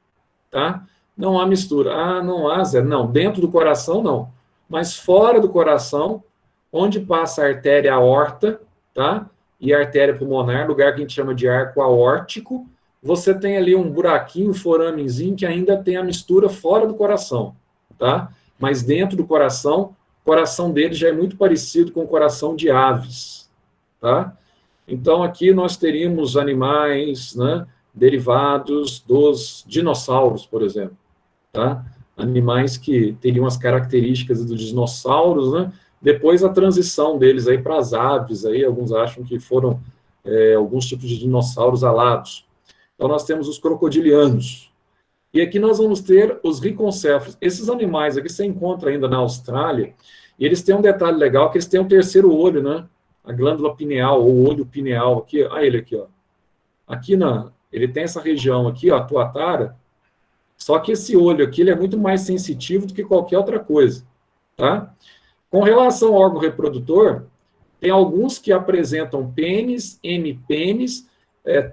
tá? Não há mistura. Ah, não há, Zé. Não, dentro do coração, não. Mas fora do coração, onde passa a artéria aorta, tá? E a artéria pulmonar, lugar que a gente chama de arco aórtico, você tem ali um buraquinho, um foramezinho, que ainda tem a mistura fora do coração, tá? Mas dentro do coração, o coração dele já é muito parecido com o coração de aves, tá? Então, aqui nós teríamos animais, né, derivados dos dinossauros, por exemplo, tá? Animais que teriam as características dos dinossauros, né? Depois a transição deles aí para as aves, aí alguns acham que foram alguns tipos de dinossauros alados. Então, nós temos os crocodilianos. E aqui nós vamos ter os riconcéfalos. Esses animais aqui você encontra ainda na Austrália, e eles têm um detalhe legal, que eles têm um terceiro olho, né? A glândula pineal, ou olho pineal, aqui, olha ele aqui, ó. Aqui ele tem essa região aqui, ó, a tuatara, só que esse olho aqui, ele é muito mais sensitivo do que qualquer outra coisa, tá? Com relação ao órgão reprodutor, tem alguns que apresentam pênis, hemipênis,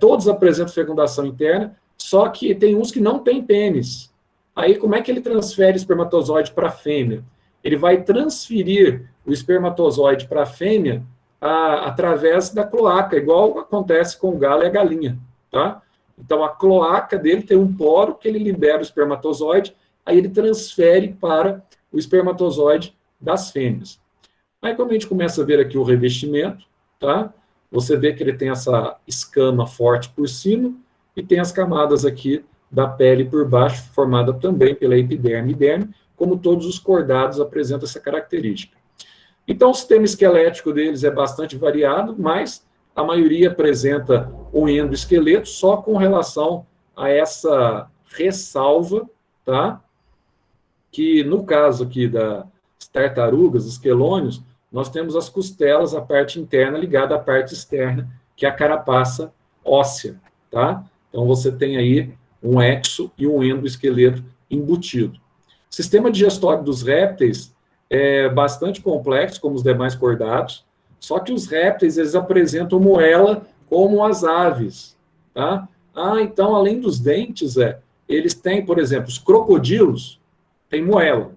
todos apresentam fecundação interna, só que tem uns que não têm pênis. Aí, como é que ele transfere o espermatozoide para a fêmea? Ele vai transferir o espermatozoide para a fêmea através da cloaca, igual acontece com o galo e a galinha, tá? Então, a cloaca dele tem um poro que ele libera o espermatozoide, aí ele transfere para o espermatozoide das fêmeas. Aí, quando a gente começa a ver aqui o revestimento, tá? Você vê que ele tem essa escama forte por cima e tem as camadas aqui da pele por baixo, formada também pela epiderme e derme, como todos os cordados apresentam essa característica. Então, o sistema esquelético deles é bastante variado, mas a maioria apresenta um endoesqueleto só com relação a essa ressalva, tá? Que no caso aqui das tartarugas, os quelônios, nós temos as costelas, a parte interna ligada à parte externa, que é a carapaça óssea, tá? Então, você tem aí um exo e um endoesqueleto embutido. O sistema digestório dos répteis é bastante complexo, como os demais cordados, só que os répteis, eles apresentam moela como as aves, tá? Ah, então, além dos dentes, eles têm, por exemplo, os crocodilos têm moela,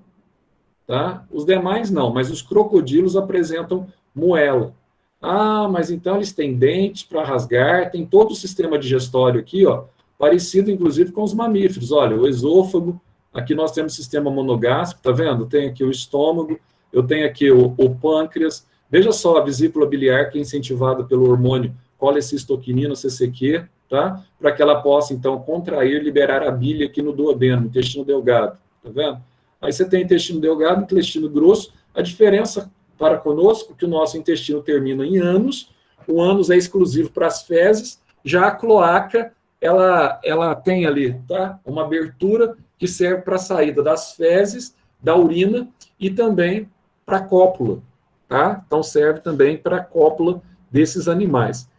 tá? Os demais não, mas os crocodilos apresentam moela. Ah, mas então eles têm dentes para rasgar, tem todo o sistema digestório aqui, ó, parecido, inclusive, com os mamíferos. Olha, o esôfago, aqui nós temos o sistema monogástrico, tá vendo? Tem aqui o estômago, eu tenho aqui o pâncreas. Veja só, a vesícula biliar, que é incentivada pelo hormônio colecistoquinina, CCQ, tá? Para que ela possa, então, contrair e liberar a bile aqui no duodeno, no intestino delgado, tá vendo? Aí você tem intestino delgado, intestino grosso. A diferença para conosco é que o nosso intestino termina em ânus, o ânus é exclusivo para as fezes, já a cloaca, ela tem ali, tá? Uma abertura que serve para a saída das fezes, da urina e também para a cópula, tá? Então serve também para a cópula desses animais.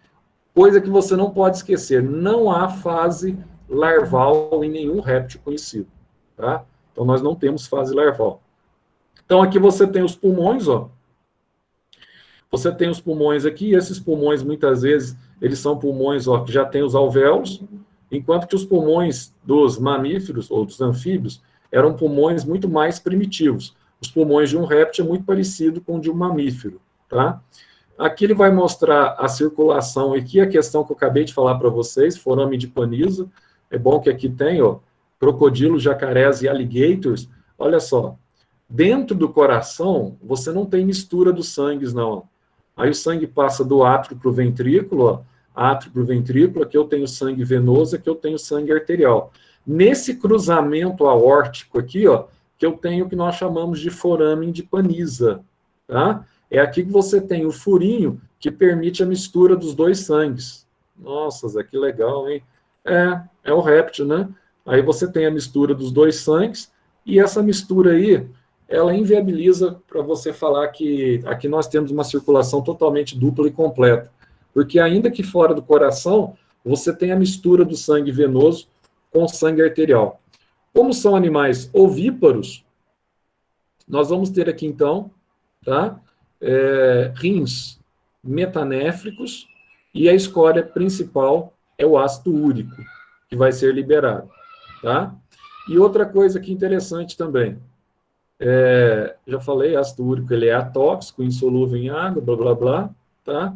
Coisa que você não pode esquecer, não há fase larval em nenhum réptil conhecido, tá? Então, nós não temos fase larval. Então, aqui você tem os pulmões, ó. Você tem os pulmões aqui, e esses pulmões, muitas vezes, eles são pulmões, ó, que já tem os alvéolos, enquanto que os pulmões dos mamíferos, ou dos anfíbios, eram pulmões muito mais primitivos. Os pulmões de um réptil é muito parecido com o de um mamífero, tá? Aqui ele vai mostrar a circulação, aqui a questão que eu acabei de falar para vocês, forame de Paniza, é bom que aqui tem, ó, crocodilos, jacarés e alligators. Olha só, dentro do coração, você não tem mistura dos sangues, não. Aí o sangue passa do átrio para o ventrículo, ó, átrio para o ventrículo, aqui eu tenho sangue venoso, aqui eu tenho sangue arterial. Nesse cruzamento aórtico aqui, ó, que eu tenho o que nós chamamos de forame de Paniza, tá? É aqui que você tem o furinho que permite a mistura dos dois sangues. Nossa, Zé, que legal, hein? É o réptil, né? Aí você tem a mistura dos dois sangues, e essa mistura aí, ela inviabiliza para você falar que aqui nós temos uma circulação totalmente dupla e completa. Porque ainda que fora do coração, você tem a mistura do sangue venoso com o sangue arterial. Como são animais ovíparos, nós vamos ter aqui, então, tá? Rins metanéfricos, e a escória principal é o ácido úrico, que vai ser liberado, tá? E outra coisa que interessante também, já falei, ácido úrico ele é atóxico, insolúvel em água, blá, blá, blá, tá?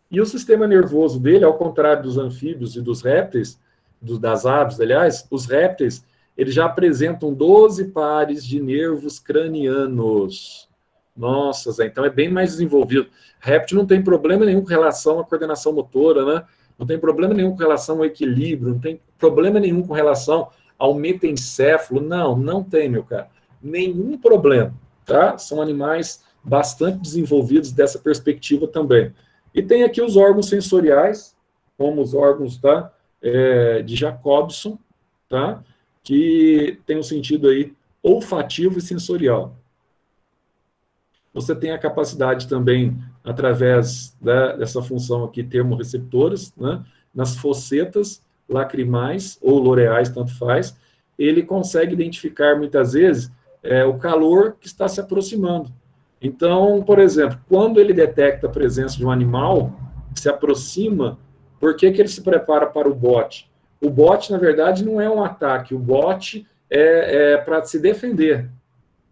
E o sistema nervoso dele, ao contrário dos anfíbios e dos répteis, das aves, aliás, os répteis, eles já apresentam 12 pares de nervos cranianos. Nossa, Zé, então é bem mais desenvolvido. Réptil não tem problema nenhum com relação à coordenação motora, né? Não tem problema nenhum com relação ao equilíbrio, não tem problema nenhum com relação ao metencéfalo. Não tem, meu cara. Nenhum problema, tá? São animais bastante desenvolvidos dessa perspectiva também. E tem aqui os órgãos sensoriais, como os órgãos, tá? De Jacobson, tá? Que tem um sentido aí olfativo e sensorial. Você tem a capacidade também, através dessa função aqui, termorreceptoras, né? Nas fossetas lacrimais ou loreais, tanto faz, ele consegue identificar, muitas vezes, o calor que está se aproximando. Então, por exemplo, quando ele detecta a presença de um animal que se aproxima, por que ele se prepara para o bote? O bote, na verdade, não é um ataque, o bote é para se defender,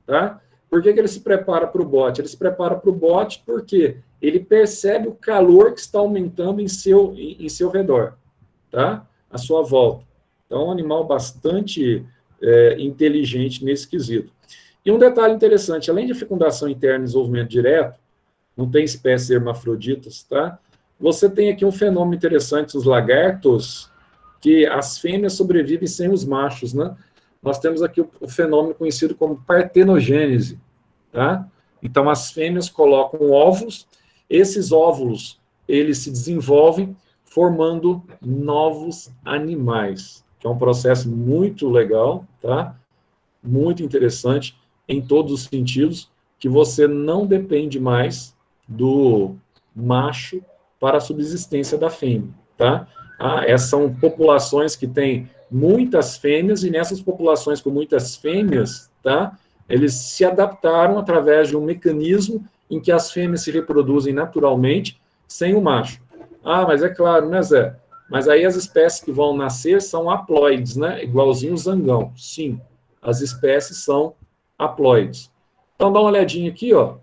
tá? Por que ele se prepara para o bote? Ele se prepara para o bote porque ele percebe o calor que está aumentando em seu redor, tá? À sua volta. Então, é um animal bastante inteligente nesse quesito. E um detalhe interessante, além de fecundação interna e desenvolvimento direto, não tem espécies hermafroditas, tá? Você tem aqui um fenômeno interessante, os lagartos, que as fêmeas sobrevivem sem os machos, né? Nós temos aqui o fenômeno conhecido como partenogênese, tá? Então, as fêmeas colocam óvulos, esses óvulos, eles se desenvolvem formando novos animais, que é um processo muito legal, tá? Muito interessante, em todos os sentidos, que você não depende mais do macho para a subsistência da fêmea, tá? Essas são populações que têm muitas fêmeas, e nessas populações com muitas fêmeas, tá? Eles se adaptaram através de um mecanismo em que as fêmeas se reproduzem naturalmente sem o macho. Mas é claro, né, Zé? Mas aí as espécies que vão nascer são haploides, né? Igualzinho o zangão. Sim, as espécies são haploides. Então, dá uma olhadinha aqui, ó.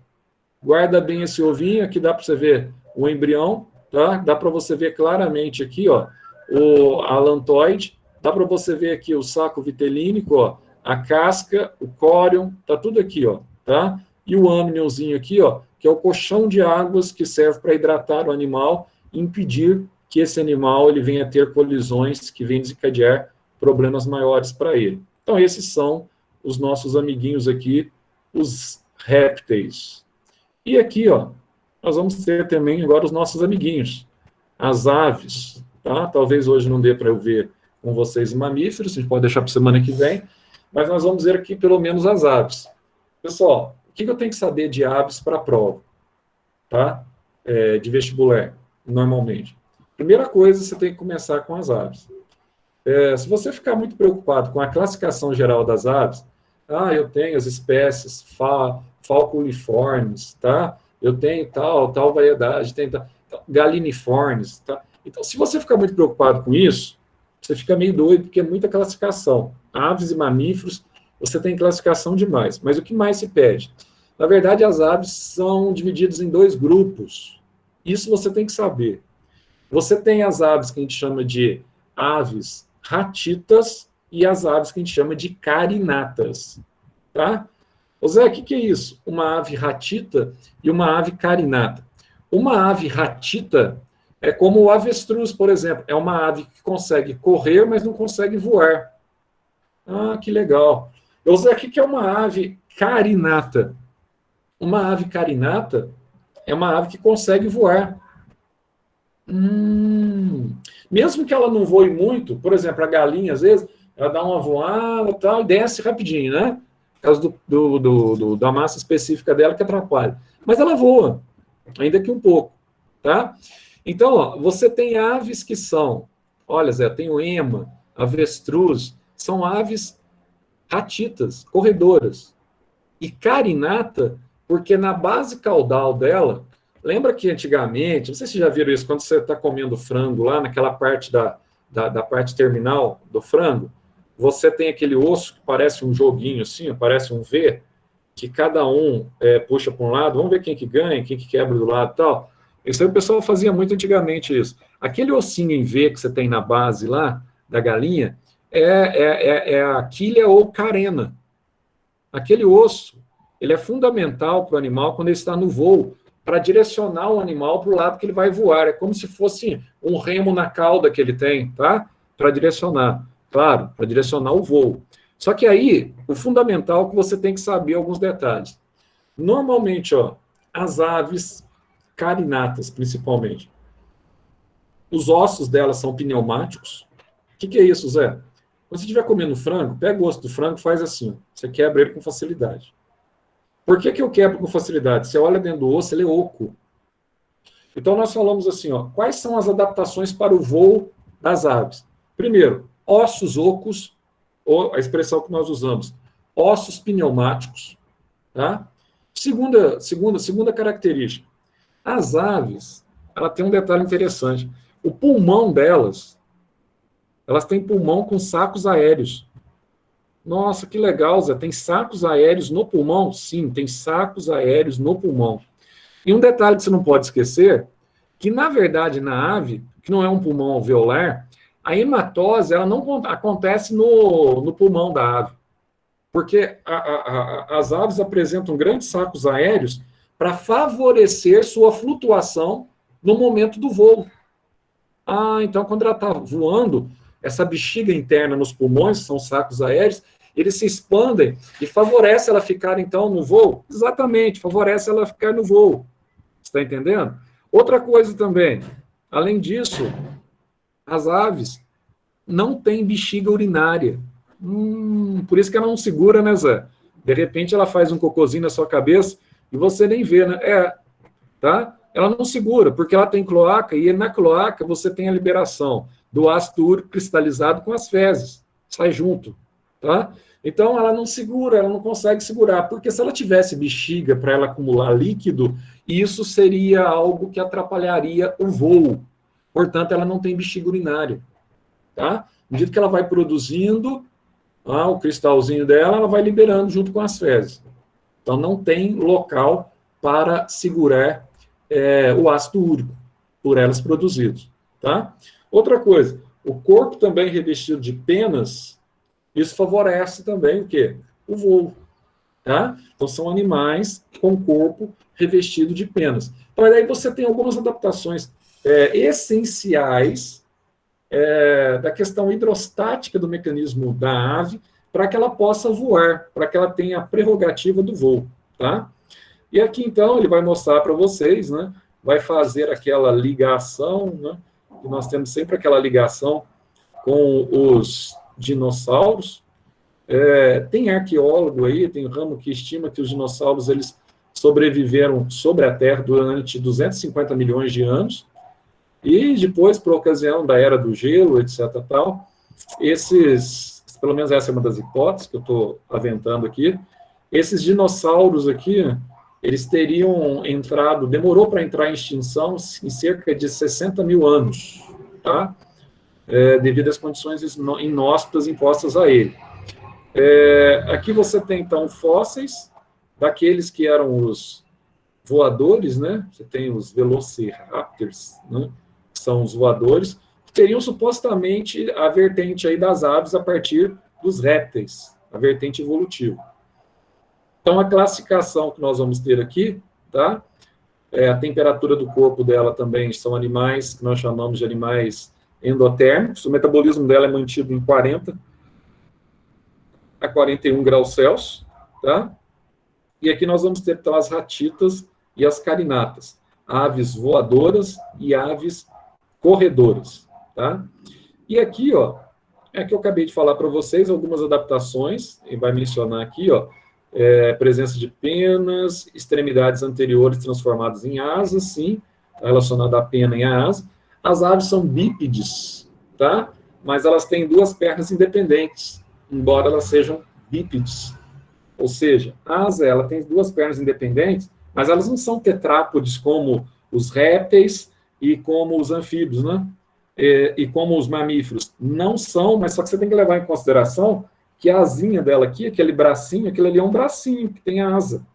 Guarda bem esse ovinho, aqui dá para você ver o embrião, tá? Dá para você ver claramente aqui, ó, o alantoide. Dá para você ver aqui o saco vitelínico, ó, a casca, o córion, tá tudo aqui, ó, tá? E o amniozinho aqui, ó, que é o colchão de águas que serve para hidratar o animal e impedir que esse animal ele venha a ter colisões que venham desencadear problemas maiores para ele. Então, esses são os nossos amiguinhos aqui, os répteis. E aqui, ó, nós vamos ter também agora os nossos amiguinhos, as aves, tá? Talvez hoje não dê para eu ver com vocês mamíferos, a gente pode deixar para semana que vem, mas nós vamos ver aqui pelo menos as aves. Pessoal, o que eu tenho que saber de aves para a prova, tá? De vestibular, normalmente. Primeira coisa, você tem que começar com as aves. Se você ficar muito preocupado com a classificação geral das aves, Ah, eu tenho as espécies falconiformes, tá? Eu tenho tal variedade, tem galiniformes, tá? Então, se você ficar muito preocupado com isso, você fica meio doido, porque é muita classificação. Aves e mamíferos, você tem classificação demais. Mas o que mais se pede? Na verdade, as aves são divididas em 2 grupos. Isso você tem que saber. Você tem as aves que a gente chama de aves ratitas e as aves que a gente chama de carinatas, tá? Ô Zé, o que é isso? Uma ave ratita e uma ave carinata. Uma ave ratita é como o avestruz, por exemplo. É uma ave que consegue correr, mas não consegue voar. Ah, que legal. Ô Zé, o que é uma ave carinata? Uma ave carinata é uma ave que consegue voar. Mesmo que ela não voe muito, por exemplo, a galinha, às vezes, ela dá uma voada tal, e desce rapidinho, né? Por causa da massa específica dela que atrapalha. Mas ela voa, ainda que um pouco, tá? Então, ó, você tem aves que são, olha, Zé, tem o ema, avestruz, são aves ratitas, corredoras. E carinata, porque na base caudal dela, lembra que antigamente, não sei se vocês já viram isso, quando você está comendo frango lá, naquela parte da parte terminal do frango, você tem aquele osso que parece um joguinho assim, parece um V, que cada um puxa para um lado, vamos ver quem que ganha, quem que quebra do lado e tal. Isso aí o pessoal fazia muito antigamente isso. Aquele ossinho em V que você tem na base lá, da galinha, é a quilha ou carena. Aquele osso, ele é fundamental para o animal quando ele está no voo, para direcionar o animal para o lado que ele vai voar. É como se fosse um remo na cauda que ele tem, tá? Para direcionar, claro, para direcionar o voo. Só que aí, o fundamental é que você tem que saber alguns detalhes. Normalmente, ó, as aves carinatas, principalmente, os ossos delas são pneumáticos. O que é isso, Zé? Quando você estiver comendo frango, pega o osso do frango e faz assim, ó, você quebra ele com facilidade. Por que eu quebro com facilidade? Você olha dentro do osso, ele é oco. Então, nós falamos assim, ó, quais são as adaptações para o voo das aves? Primeiro, ossos ocos, ou a expressão que nós usamos, ossos pneumáticos. Tá? Segunda característica, as aves, ela tem um detalhe interessante. O pulmão delas, elas têm pulmão com sacos aéreos. Nossa, que legal, Zé. Tem sacos aéreos no pulmão? Sim, tem sacos aéreos no pulmão. E um detalhe que você não pode esquecer, que na verdade na ave, que não é um pulmão alveolar, a hematose ela não acontece no pulmão da ave. Porque as aves apresentam grandes sacos aéreos para favorecer sua flutuação no momento do voo. Ah, então quando ela está voando, essa bexiga interna nos pulmões, são sacos aéreos, eles se expandem e favorece ela ficar, então, no voo? Exatamente, favorece ela ficar no voo. Está entendendo? Outra coisa também, além disso, as aves não têm bexiga urinária. Por isso que ela não segura, né, Zé? De repente ela faz um cocôzinho na sua cabeça e você nem vê, né? Tá? Ela não segura, porque ela tem cloaca e na cloaca você tem a liberação do ácido úrico cristalizado com as fezes. Sai junto, tá? Então ela não segura, ela não consegue segurar, porque se ela tivesse bexiga para ela acumular líquido, isso seria algo que atrapalharia o voo. Portanto, ela não tem bexiga urinária, tá? À medida que ela vai produzindo o cristalzinho dela, ela vai liberando junto com as fezes. Então, não tem local para segurar o ácido úrico por elas produzidos, tá? Outra coisa, o corpo também revestido de penas, isso favorece também o quê? O voo, tá? Então, são animais com corpo revestido de penas. Então, aí você tem algumas adaptações essenciais da questão hidrostática do mecanismo da ave para que ela possa voar, para que ela tenha a prerrogativa do voo, tá? E aqui, então, ele vai mostrar para vocês, né? Vai fazer aquela ligação, né? E nós temos sempre aquela ligação com os dinossauros. Tem arqueólogo aí, tem um ramo que estima que os dinossauros eles sobreviveram sobre a Terra durante 250 milhões de anos, e depois, por ocasião da Era do Gelo, etc., tal, esses pelo menos essa é uma das hipóteses que eu estou aventando aqui, esses dinossauros aqui, eles teriam entrado, demorou para entrar em extinção em cerca de 60 mil anos, tá? Devido às condições inóspitas impostas a ele. Aqui você tem, então, fósseis daqueles que eram os voadores, né? Você tem os velociraptors, né? Que são os voadores, que teriam supostamente a vertente aí das aves a partir dos répteis, a vertente evolutiva. Então, a classificação que nós vamos ter aqui, tá? A temperatura do corpo dela também são animais que nós chamamos de animais endotérmicos. O metabolismo dela é mantido em 40 a 41 graus Celsius, tá? E aqui nós vamos ter, então, as ratitas e as carinatas, aves voadoras e aves corredoras, tá? E aqui, ó, é que eu acabei de falar para vocês algumas adaptações, e vai mencionar aqui, ó, presença de penas, extremidades anteriores transformadas em asas, sim, relacionada à pena e à asa. As aves são bípedes, tá? Mas elas têm duas pernas independentes, embora elas sejam bípedes. Ou seja, a asa, ela tem duas pernas independentes, mas elas não são tetrápodes como os répteis e como os anfíbios, né? E como os mamíferos. Não são, mas só que você tem que levar em consideração que a asinha dela aqui, aquele bracinho, aquele ali é um bracinho que tem asa,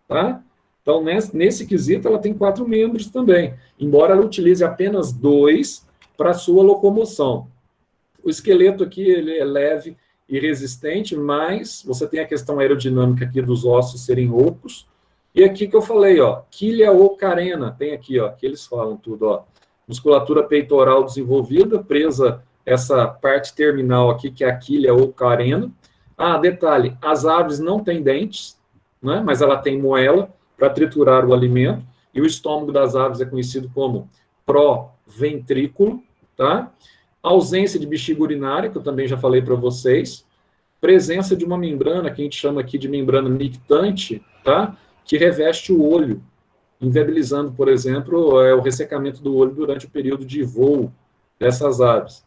tá? Então, nesse quesito, ela tem 4 membros também, embora ela utilize apenas 2 para sua locomoção. O esqueleto aqui, ele é leve e resistente, mas você tem a questão aerodinâmica aqui dos ossos serem ocos, e aqui que eu falei, ó, quilha ou carena, tem aqui, ó, que eles falam tudo, ó, musculatura peitoral desenvolvida, presa essa parte terminal aqui, que é a quilha ou carena. Detalhe, as aves não têm dentes, né, mas ela tem moela para triturar o alimento, e o estômago das aves é conhecido como proventrículo, tá? Ausência de bexiga urinária, que eu também já falei para vocês, presença de uma membrana, que a gente chama aqui de membrana nictante, tá? Que reveste o olho, inviabilizando, por exemplo, o ressecamento do olho durante o período de voo dessas aves.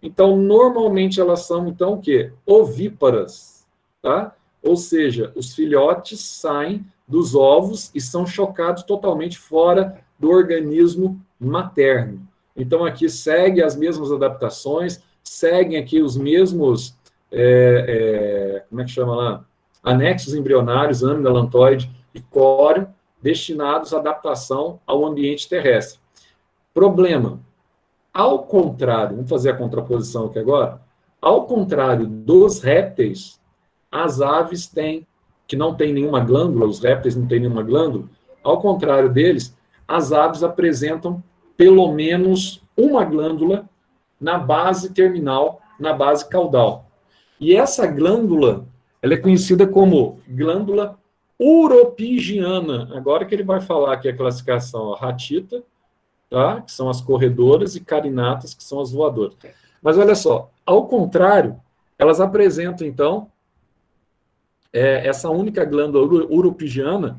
Então, normalmente elas são, então, o quê? Ovíparas, tá? Ou seja, os filhotes saem dos ovos e são chocados totalmente fora do organismo materno. Então, aqui segue as mesmas adaptações, seguem aqui os mesmos, como é que chama lá? Anexos embrionários, âmina, lantoide e córeo, destinados à adaptação ao ambiente terrestre. Problema. Ao contrário, vamos fazer a contraposição aqui agora, ao contrário dos répteis, as aves têm, que não têm nenhuma glândula, os répteis não têm nenhuma glândula, ao contrário deles, as aves apresentam pelo menos uma glândula na base terminal, na base caudal. E essa glândula, ela é conhecida como glândula uropigiana. Agora que ele vai falar aqui a classificação, a ratita, tá? Que são as corredoras, e carinatas, que são as voadoras. Mas olha só, ao contrário, elas apresentam, então, essa única glândula uropigiana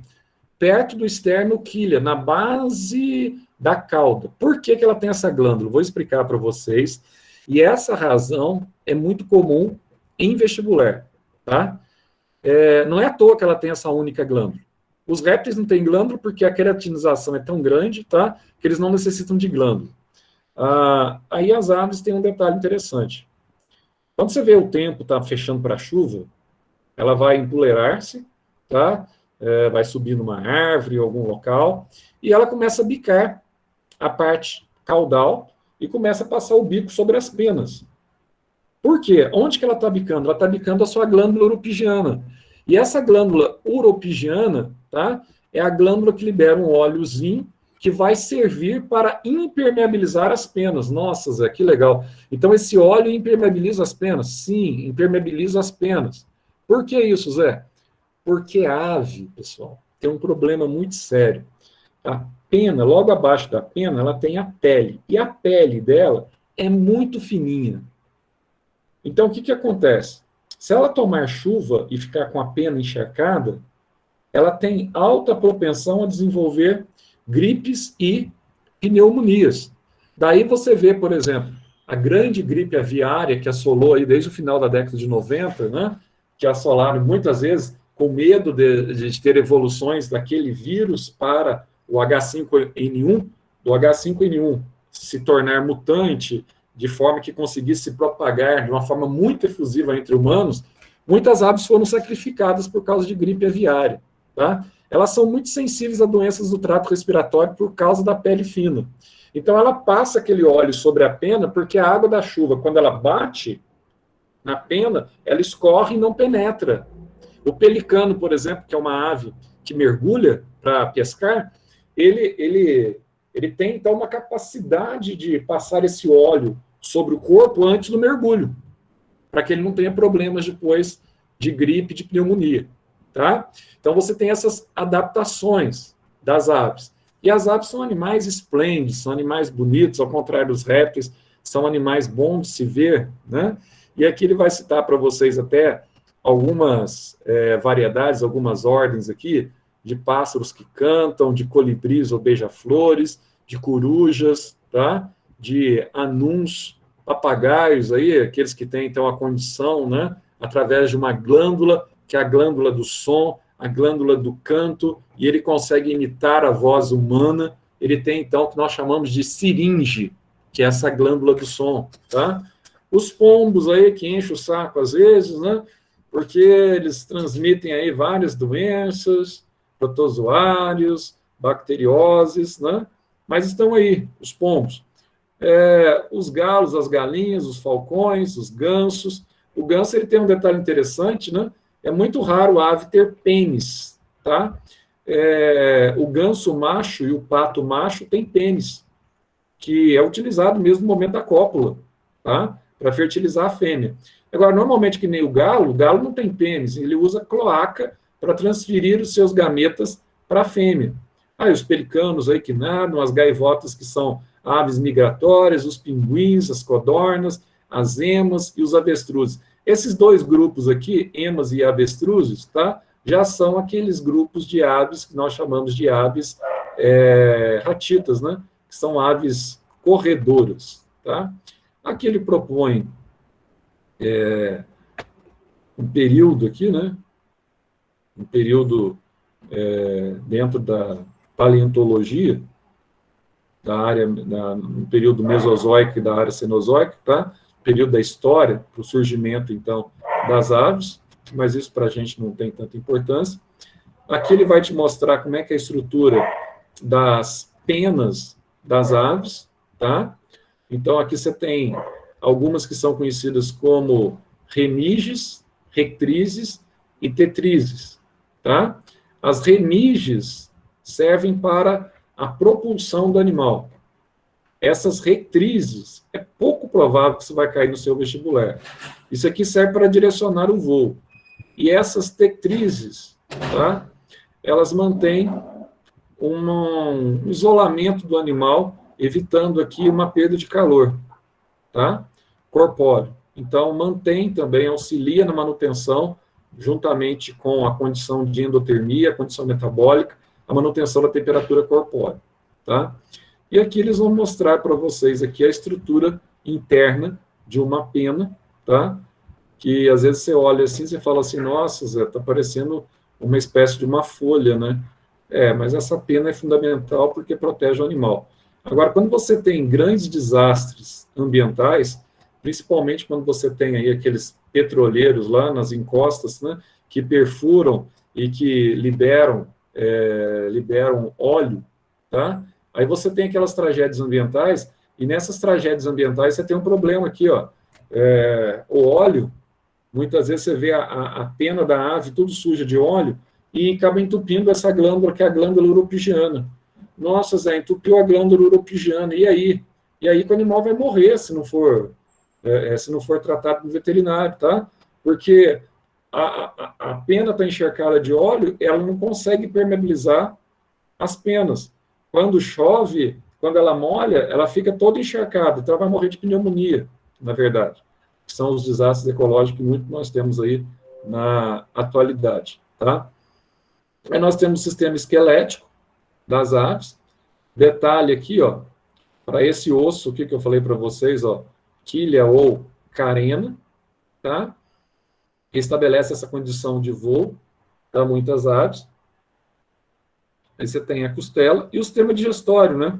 perto do esternoquilha, na base da cauda. Por que ela tem essa glândula? Vou explicar para vocês. E essa razão é muito comum em vestibular, tá? Não é à toa que ela tem essa única glândula. Os répteis não têm glândula porque a queratinização é tão grande, tá? Que eles não necessitam de glândula. Aí as aves têm um detalhe interessante. Quando você vê o tempo tá fechando para a chuva, ela vai empoleirar-se, tá? Vai subir numa árvore, algum local, e ela começa a bicar a parte caudal e começa a passar o bico sobre as penas. Por quê? Onde que ela está bicando? Ela está bicando a sua glândula uropigiana. E essa glândula uropigiana, tá? É a glândula que libera um óleozinho que vai servir para impermeabilizar as penas. Nossa, Zé, que legal. Então, esse óleo impermeabiliza as penas? Sim, impermeabiliza as penas. Por que isso, Zé? Porque a ave, pessoal, tem um problema muito sério. A pena, logo abaixo da pena, ela tem a pele. E a pele dela é muito fininha. Então, o que acontece? Se ela tomar chuva e ficar com a pena encharcada, ela tem alta propensão a desenvolver gripes e pneumonias. Daí você vê, por exemplo, a grande gripe aviária que assolou aí desde o final da década de 90, né, que assolaram muitas vezes com medo de ter evoluções daquele vírus para o H5N1, do H5N1 se tornar mutante de forma que conseguisse se propagar de uma forma muito efusiva entre humanos, muitas aves foram sacrificadas por causa de gripe aviária, tá? Elas são muito sensíveis a doenças do trato respiratório por causa da pele fina. Então, ela passa aquele óleo sobre a pena, porque a água da chuva, quando ela bate na pena, ela escorre e não penetra. O pelicano, por exemplo, que é uma ave que mergulha para pescar, ele tem, então, uma capacidade de passar esse óleo sobre o corpo antes do mergulho, para que ele não tenha problemas depois de gripe, de pneumonia, tá? Então, você tem essas adaptações das aves. E as aves são animais esplêndidos, são animais bonitos, ao contrário dos répteis, são animais bons de se ver, né? E aqui ele vai citar para vocês até algumas variedades, algumas ordens aqui, de pássaros que cantam, de colibris ou beija-flores, de corujas, tá? De anuns, papagaios, aí, aqueles que têm, então, a condição, né? Através de uma glândula, que é a glândula do som, a glândula do canto, e ele consegue imitar a voz humana. Ele tem, então, o que nós chamamos de siringe, que é essa glândula do som, tá? Os pombos aí, que enchem o saco às vezes, né? Porque eles transmitem aí várias doenças, protozoários, bacterioses, né? Mas estão aí, os pombos. Os galos, as galinhas, os falcões, os gansos. O ganso, ele tem um detalhe interessante, né? É muito raro a ave ter pênis, tá? O ganso macho e o pato macho têm pênis, que é utilizado mesmo no momento da cópula, tá? Para fertilizar a fêmea. Agora, normalmente, que nem o galo não tem pênis, ele usa cloaca para transferir os seus gametas para a fêmea. Aí os pelicanos aí que nadam, as gaivotas que são aves migratórias, os pinguins, as codornas, as emas e os avestruzes. Esses dois grupos aqui, emas e avestruzes, tá? Já são aqueles grupos de aves que nós chamamos de aves ratitas, né? Que são aves corredoras, tá? Aqui ele propõe um período aqui, né? Um período dentro da paleontologia, da área, no período mesozoico e da área cenozoica, tá? Período da história, para o surgimento, então, das aves, mas isso para a gente não tem tanta importância. Aqui ele vai te mostrar como é que é a estrutura das penas das aves, tá? Então, aqui você tem algumas que são conhecidas como remiges, rectrizes e tetrizes, tá? As remiges servem para a propulsão do animal. Essas rectrizes, é pouco provável que isso vai cair no seu vestibular. Isso aqui serve para direcionar o voo. E essas tetrizes, tá? Elas mantêm um isolamento do animal, evitando aqui uma perda de calor, tá? Corpóreo. Então, mantém também, auxilia na manutenção, juntamente com a condição de endotermia, a condição metabólica, a manutenção da temperatura corpórea, tá? E aqui eles vão mostrar para vocês aqui a estrutura interna de uma pena, tá? Que às vezes você olha assim, você fala assim, nossa, Zé, tá parecendo uma espécie de uma folha, né? Mas essa pena é fundamental porque protege o animal. Agora, quando você tem grandes desastres ambientais, principalmente quando você tem aí aqueles petroleiros lá nas encostas, né, que perfuram e que liberam óleo, tá? Aí você tem aquelas tragédias ambientais, e nessas tragédias ambientais você tem um problema aqui, ó. O óleo, muitas vezes você vê a pena da ave tudo suja de óleo e acaba entupindo essa glândula, que é a glândula uropigiana. Nossa, Zé, entupiu a glândula uropigiana, e aí? E aí que o animal vai morrer se não for tratado no veterinário, tá? Porque a pena está encharcada de óleo, ela não consegue permeabilizar as penas. Quando chove, quando ela molha, ela fica toda encharcada, então ela vai morrer de pneumonia, na verdade. São os desastres ecológicos que muito nós temos aí na atualidade, tá? Aí nós temos o sistema esquelético das aves. Detalhe aqui, ó, para esse osso aqui que eu falei para vocês, ó, quilha ou carena, tá? Que estabelece essa condição de voo para muitas aves. Aí você tem a costela e o sistema digestório, né?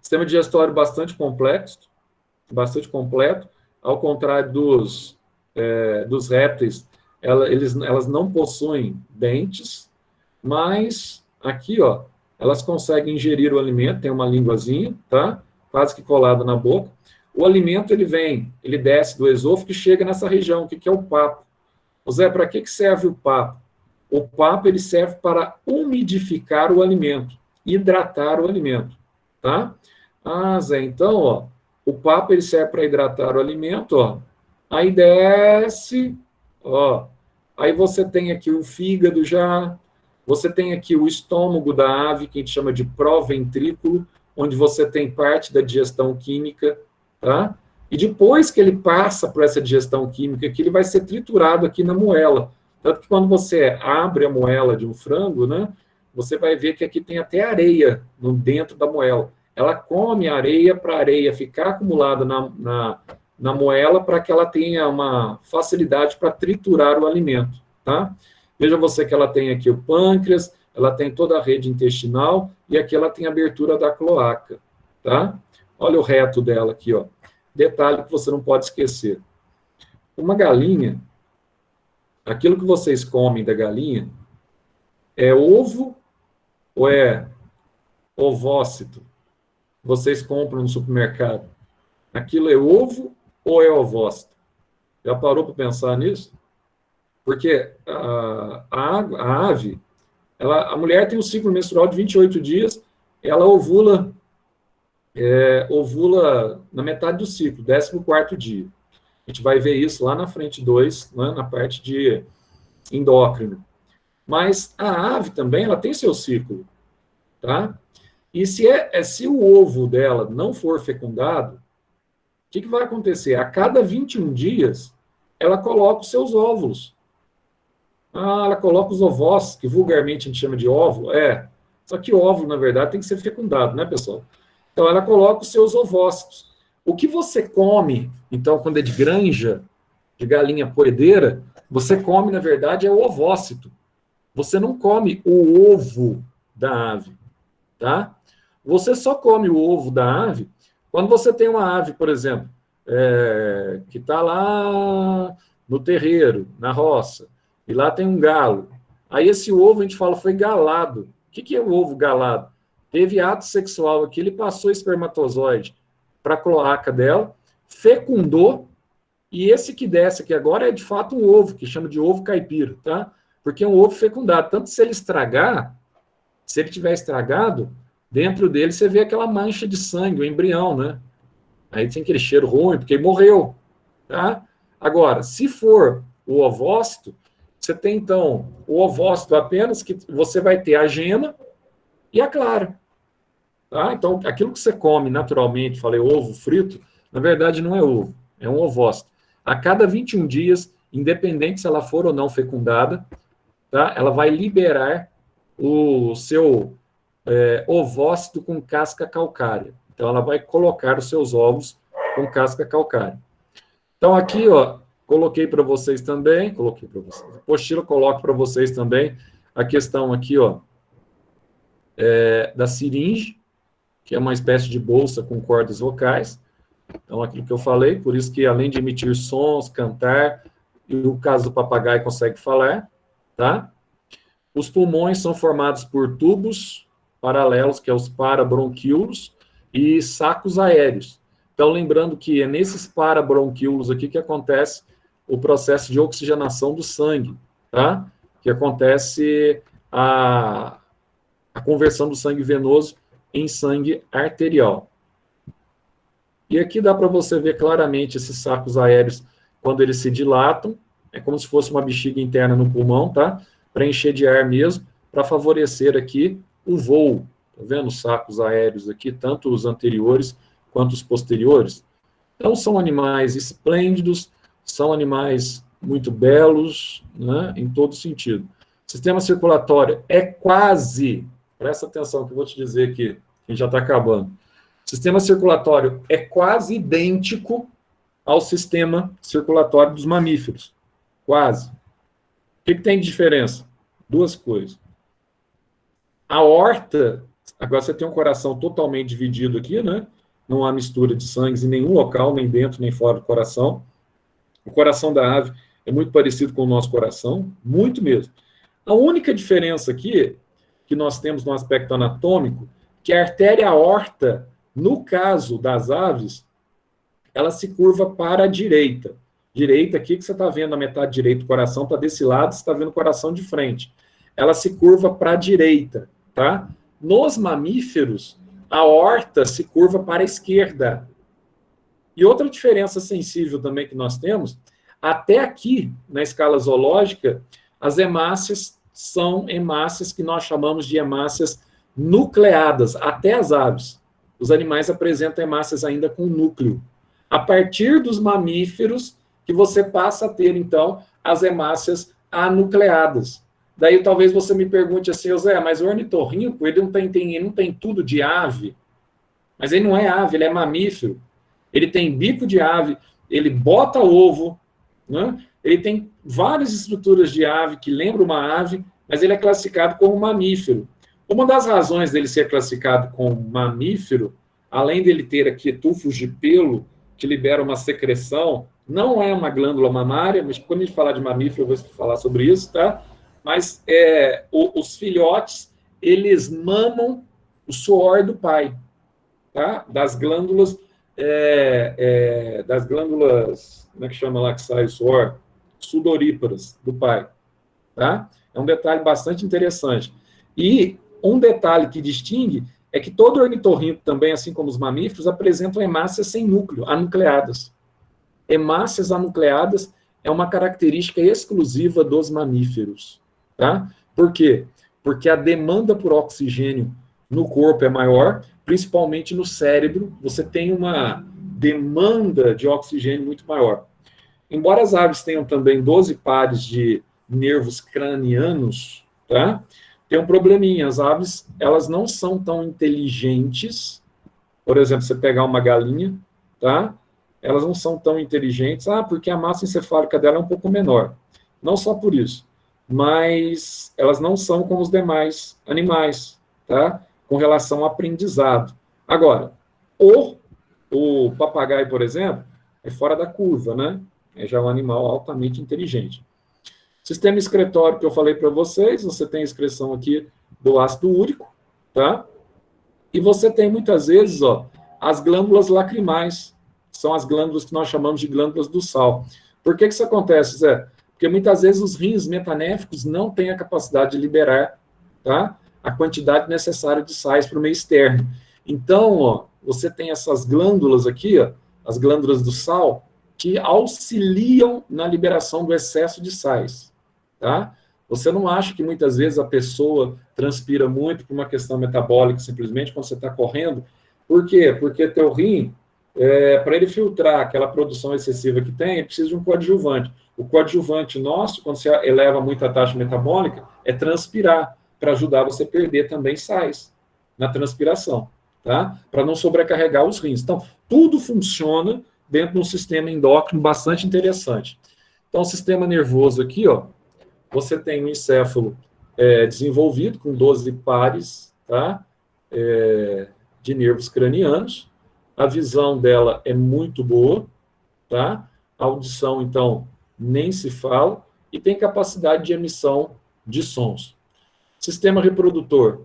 Sistema digestório bastante complexo, bastante completo, ao contrário dos répteis, elas não possuem dentes, mas aqui, ó, elas conseguem ingerir o alimento, tem uma linguazinha, tá? Quase que colada na boca. O alimento, ele desce do esôfago e chega nessa região, que é o papo. Zé, para que serve o papo? O papo, ele serve para umidificar o alimento, hidratar o alimento, tá? Ah, Zé, então, ó, o papo, ele serve para hidratar o alimento, ó. Aí desce, ó. Aí você tem aqui o fígado já, você tem aqui o estômago da ave, que a gente chama de proventrículo, onde você tem parte da digestão química, tá? E depois que ele passa por essa digestão química, que ele vai ser triturado aqui na moela. Tanto que quando você abre a moela de um frango, né, você vai ver que aqui tem até areia dentro da moela. Ela come a areia para a areia ficar acumulada na moela para que ela tenha uma facilidade para triturar o alimento, tá? Veja você que ela tem aqui o pâncreas, ela tem toda a rede intestinal e aqui ela tem a abertura da cloaca, tá? Olha o reto dela aqui, ó. Detalhe que você não pode esquecer. Uma galinha, aquilo que vocês comem da galinha, é ovo ou é ovócito? Vocês compram no supermercado. Aquilo é ovo ou é ovócito? Já parou para pensar nisso? Porque a ave, a mulher tem um ciclo menstrual de 28 dias, ela ovula na metade do ciclo, 14º dia. A gente vai ver isso lá na frente 2, né, na parte de endócrino. Mas a ave também, ela tem seu ciclo, tá? E se o ovo dela não for fecundado, o que vai acontecer? A cada 21 dias, ela coloca os seus óvulos. Ela coloca os ovós, que vulgarmente a gente chama de óvulo. Só que óvulo, na verdade, tem que ser fecundado, né, pessoal? Então, ela coloca os seus ovócitos. O que você come, então, quando é de granja, de galinha poedeira, você come, na verdade, é o ovócito. Você não come o ovo da ave, tá? Você só come o ovo da ave quando você tem uma ave, por exemplo, que está lá no terreiro, na roça, e lá tem um galo. Aí esse ovo, a gente fala, foi galado. O que é o ovo galado? Teve ato sexual aqui, ele passou espermatozoide para a cloaca dela, fecundou, e esse que desce aqui agora é de fato um ovo, que chama de ovo caipira, tá? Porque é um ovo fecundado. Tanto se ele estragar, se ele tiver estragado, dentro dele você vê aquela mancha de sangue, o embrião, né? Aí tem aquele cheiro ruim, porque ele morreu, tá? Agora, se for o ovócito, você tem, então, o ovócito apenas, que você vai ter a gema e a clara, tá? Então, aquilo que você come naturalmente, falei ovo frito, na verdade não é ovo, é um ovócito. A cada 21 dias, independente se ela for ou não fecundada, tá? Ela vai liberar o seu ovócito com casca calcária. Então, ela vai colocar os seus ovos com casca calcária. Então, aqui, ó, coloquei para vocês também, apostila, coloco para vocês também a questão aqui, ó, da siringe, que é uma espécie de bolsa com cordas vocais. Então, aquilo que eu falei, por isso que além de emitir sons, cantar, e no caso do papagaio consegue falar, tá? Os pulmões são formados por tubos paralelos, que é os parabronquíolos, e sacos aéreos. Então, lembrando que é nesses parabronquíolos aqui que acontece o processo de oxigenação do sangue, tá? Que acontece a conversão do sangue venoso em sangue arterial. E aqui dá para você ver claramente esses sacos aéreos, quando eles se dilatam, é como se fosse uma bexiga interna no pulmão, tá? Para encher de ar mesmo, para favorecer aqui o voo. Tá vendo os sacos aéreos aqui, tanto os anteriores quanto os posteriores? Então, são animais esplêndidos, são animais muito belos, né, em todo sentido. Sistema circulatório é quase, presta atenção que eu vou te dizer aqui, que já está acabando. sistema circulatório é quase idêntico ao sistema circulatório dos mamíferos. Quase. O que tem de diferença? Duas coisas. A aorta, agora você tem um coração totalmente dividido aqui, né? Não há mistura de sangue em nenhum local, nem dentro, nem fora do coração. O coração da ave é muito parecido com o nosso coração, muito mesmo. A única diferença aqui, que nós temos no aspecto anatômico, que a artéria aorta, no caso das aves, ela se curva para a direita. Direita aqui, que você está vendo a metade direita do coração, está desse lado, você está vendo o coração de frente. Ela se curva para a direita, tá? Nos mamíferos, a aorta se curva para a esquerda. E outra diferença sensível também que nós temos, até aqui, na escala zoológica, as hemácias são hemácias que nós chamamos de hemácias nucleadas, até as aves. Os animais apresentam hemácias ainda com núcleo. A partir dos mamíferos, que você passa a ter, então, as hemácias anucleadas. Daí talvez você me pergunte assim, Zé, mas o ornitorrinco, ele não tem tudo de ave. Mas ele não é ave, ele é mamífero. Ele tem bico de ave, ele bota ovo, né? Ele tem várias estruturas de ave que lembram uma ave, mas ele é classificado como mamífero. Uma das razões dele ser classificado como mamífero, além dele ter aqui tufos de pelo que liberam uma secreção, não é uma glândula mamária, mas quando a gente falar de mamífero, eu vou falar sobre isso, tá? Mas os filhotes, eles mamam o suor do pai, tá? Das glândulas, como é que chama lá que sai o suor? Sudoríparas do pai, tá? É um detalhe bastante interessante. E um detalhe que distingue é que todo ornitorrinco também, assim como os mamíferos, apresentam hemácias sem núcleo, anucleadas. Hemácias anucleadas é uma característica exclusiva dos mamíferos. Tá? Por quê? Porque a demanda por oxigênio no corpo é maior, principalmente no cérebro, você tem uma demanda de oxigênio muito maior. Embora as aves tenham também 12 pares de nervos cranianos, tá? Tem um probleminha, as aves, elas não são tão inteligentes. Por exemplo, você pegar uma galinha, tá? Elas não são tão inteligentes, porque a massa encefálica dela é um pouco menor. Não só por isso, mas elas não são como os demais animais, tá? Com relação ao aprendizado. Agora, o papagaio, por exemplo, é fora da curva, né? É já um animal altamente inteligente. Sistema excretório que eu falei para vocês, você tem a excreção aqui do ácido úrico, tá? E você tem, muitas vezes, as glândulas lacrimais, são as glândulas que nós chamamos de glândulas do sal. Por que isso acontece, Zé? Porque muitas vezes os rins metanéficos não têm a capacidade de liberar, tá, a quantidade necessária de sais para o meio externo. Então, você tem essas glândulas aqui, as glândulas do sal, que auxiliam na liberação do excesso de sais. Tá? Você não acha que muitas vezes a pessoa transpira muito por uma questão metabólica, simplesmente quando você está correndo? Por quê? Porque teu rim, para ele filtrar aquela produção excessiva que tem, ele precisa de um coadjuvante. O coadjuvante nosso, quando você eleva muito a taxa metabólica, é transpirar, para ajudar você a perder também sais na transpiração, tá? Para não sobrecarregar os rins. Então, tudo funciona dentro de um sistema endócrino bastante interessante. Então, o sistema nervoso aqui, você tem um encéfalo desenvolvido com 12 pares, tá? De nervos cranianos. A visão dela é muito boa, tá? A audição, então, nem se fala, e tem capacidade de emissão de sons. Sistema reprodutor.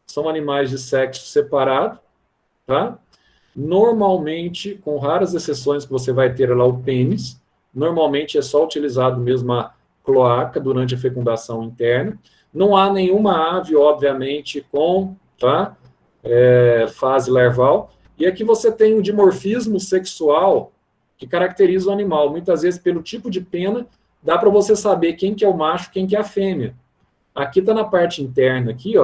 São animais de sexo separado, tá? Normalmente, com raras exceções que você vai ter lá o pênis, normalmente é só utilizado mesmo a cloaca durante a fecundação interna. Não há nenhuma ave, obviamente, com fase larval. E aqui você tem o dimorfismo sexual que caracteriza o animal. Muitas vezes, pelo tipo de pena, dá para você saber quem que é o macho, quem que é a fêmea. Aqui está na parte interna, aqui,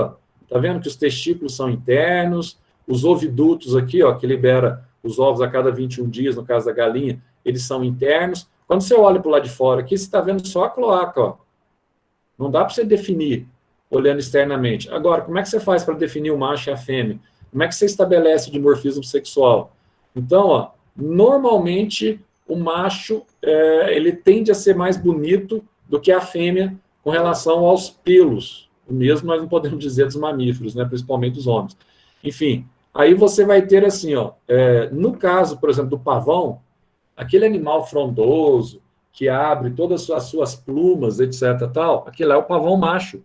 tá vendo que os testículos são internos, os ovidutos aqui, que libera os ovos a cada 21 dias, no caso da galinha, eles são internos. Quando você olha para o lado de fora aqui, você está vendo só a cloaca, Não dá para você definir olhando externamente. Agora, como é que você faz para definir o macho e a fêmea? Como é que você estabelece o dimorfismo sexual? Então, ó, normalmente o macho ele tende a ser mais bonito do que a fêmea com relação aos pelos. O mesmo nós não podemos dizer dos mamíferos, né, principalmente dos homens. Enfim, aí você vai ter assim, ó, no caso, por exemplo, do pavão, aquele animal frondoso, que abre todas as suas plumas, etc., tal, aquele é o pavão macho.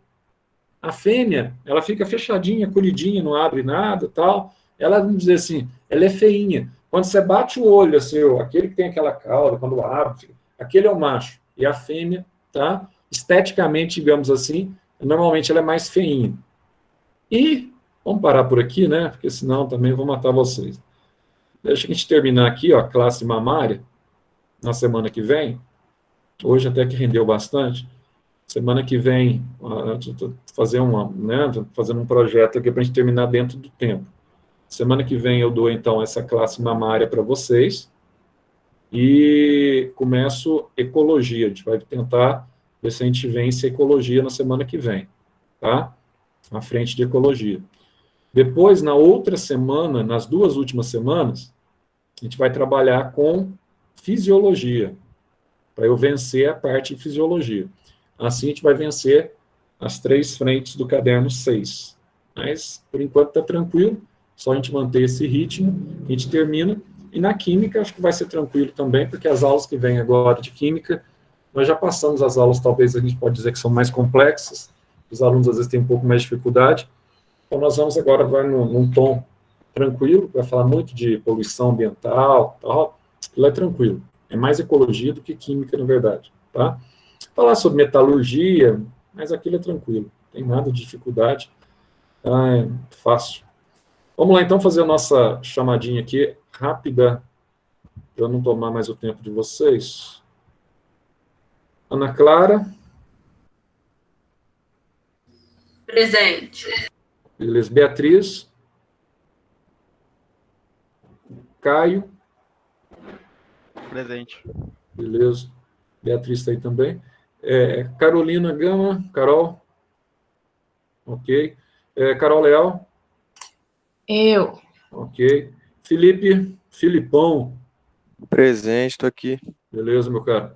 A fêmea, ela fica fechadinha, colhidinha, não abre nada, tal. Ela, vamos dizer assim, ela é feinha. Quando você bate o olho, assim, aquele que tem aquela cauda, quando abre, aquele é o macho. E a fêmea, tá? Esteticamente, digamos assim, normalmente ela é mais feinha. E, vamos parar por aqui, né? Porque senão também vou matar vocês. Deixa a gente terminar aqui, ó, classe mamária, na semana que vem. Hoje até que rendeu bastante. Semana que vem, estou fazendo um projeto aqui para a gente terminar dentro do tempo. Semana que vem eu dou, então, essa classe mamária para vocês e começo ecologia. A gente vai tentar ver se a gente vence ecologia na semana que vem, tá? Na frente de ecologia. Depois, na outra semana, nas 2 últimas semanas, a gente vai trabalhar com fisiologia, para eu vencer a parte de fisiologia. Assim a gente vai vencer as 3 frentes do caderno 6. Mas, por enquanto, está tranquilo. Só a gente manter esse ritmo, a gente termina. E na química, acho que vai ser tranquilo também, porque as aulas que vêm agora de química, nós já passamos as aulas, talvez a gente pode dizer que são mais complexas. Os alunos, às vezes, têm um pouco mais de dificuldade. Então, nós vamos agora num tom tranquilo, vai falar muito de poluição ambiental, tal. Aquilo é tranquilo. É mais ecologia do que química, na verdade, tá? Falar sobre metalurgia, mas aquilo é tranquilo, não tem nada de dificuldade, é fácil. Vamos lá, então, fazer a nossa chamadinha aqui, rápida, para não tomar mais o tempo de vocês. Ana Clara. Presente. Beleza. Beatriz. Caio. Presente. Beleza. Beatriz está aí também. Carolina Gama, Carol. Ok. Carol Leal. Eu. Ok. Felipe, Filipão. Presente, estou aqui. Beleza, meu caro.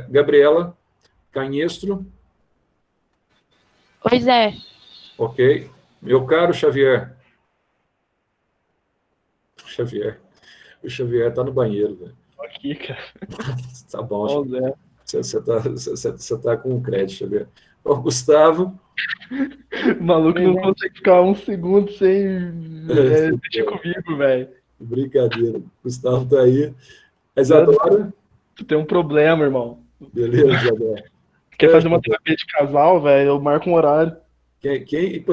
Gabriela Canhestro. Pois é. Ok. Meu caro Xavier. Xavier. O Xavier está no banheiro, velho. Aqui, cara. Tá bom, Xavier. Você tá com crédito, Xavier. O Gustavo. O maluco não consegue ficar 1 segundo sem mexer comigo, velho. Brincadeira. Gustavo tá aí. A Isadora. Tu tem um problema, irmão. Beleza, Isadora. Quer fazer uma terapia de casal, velho? Eu marco um horário. Quem que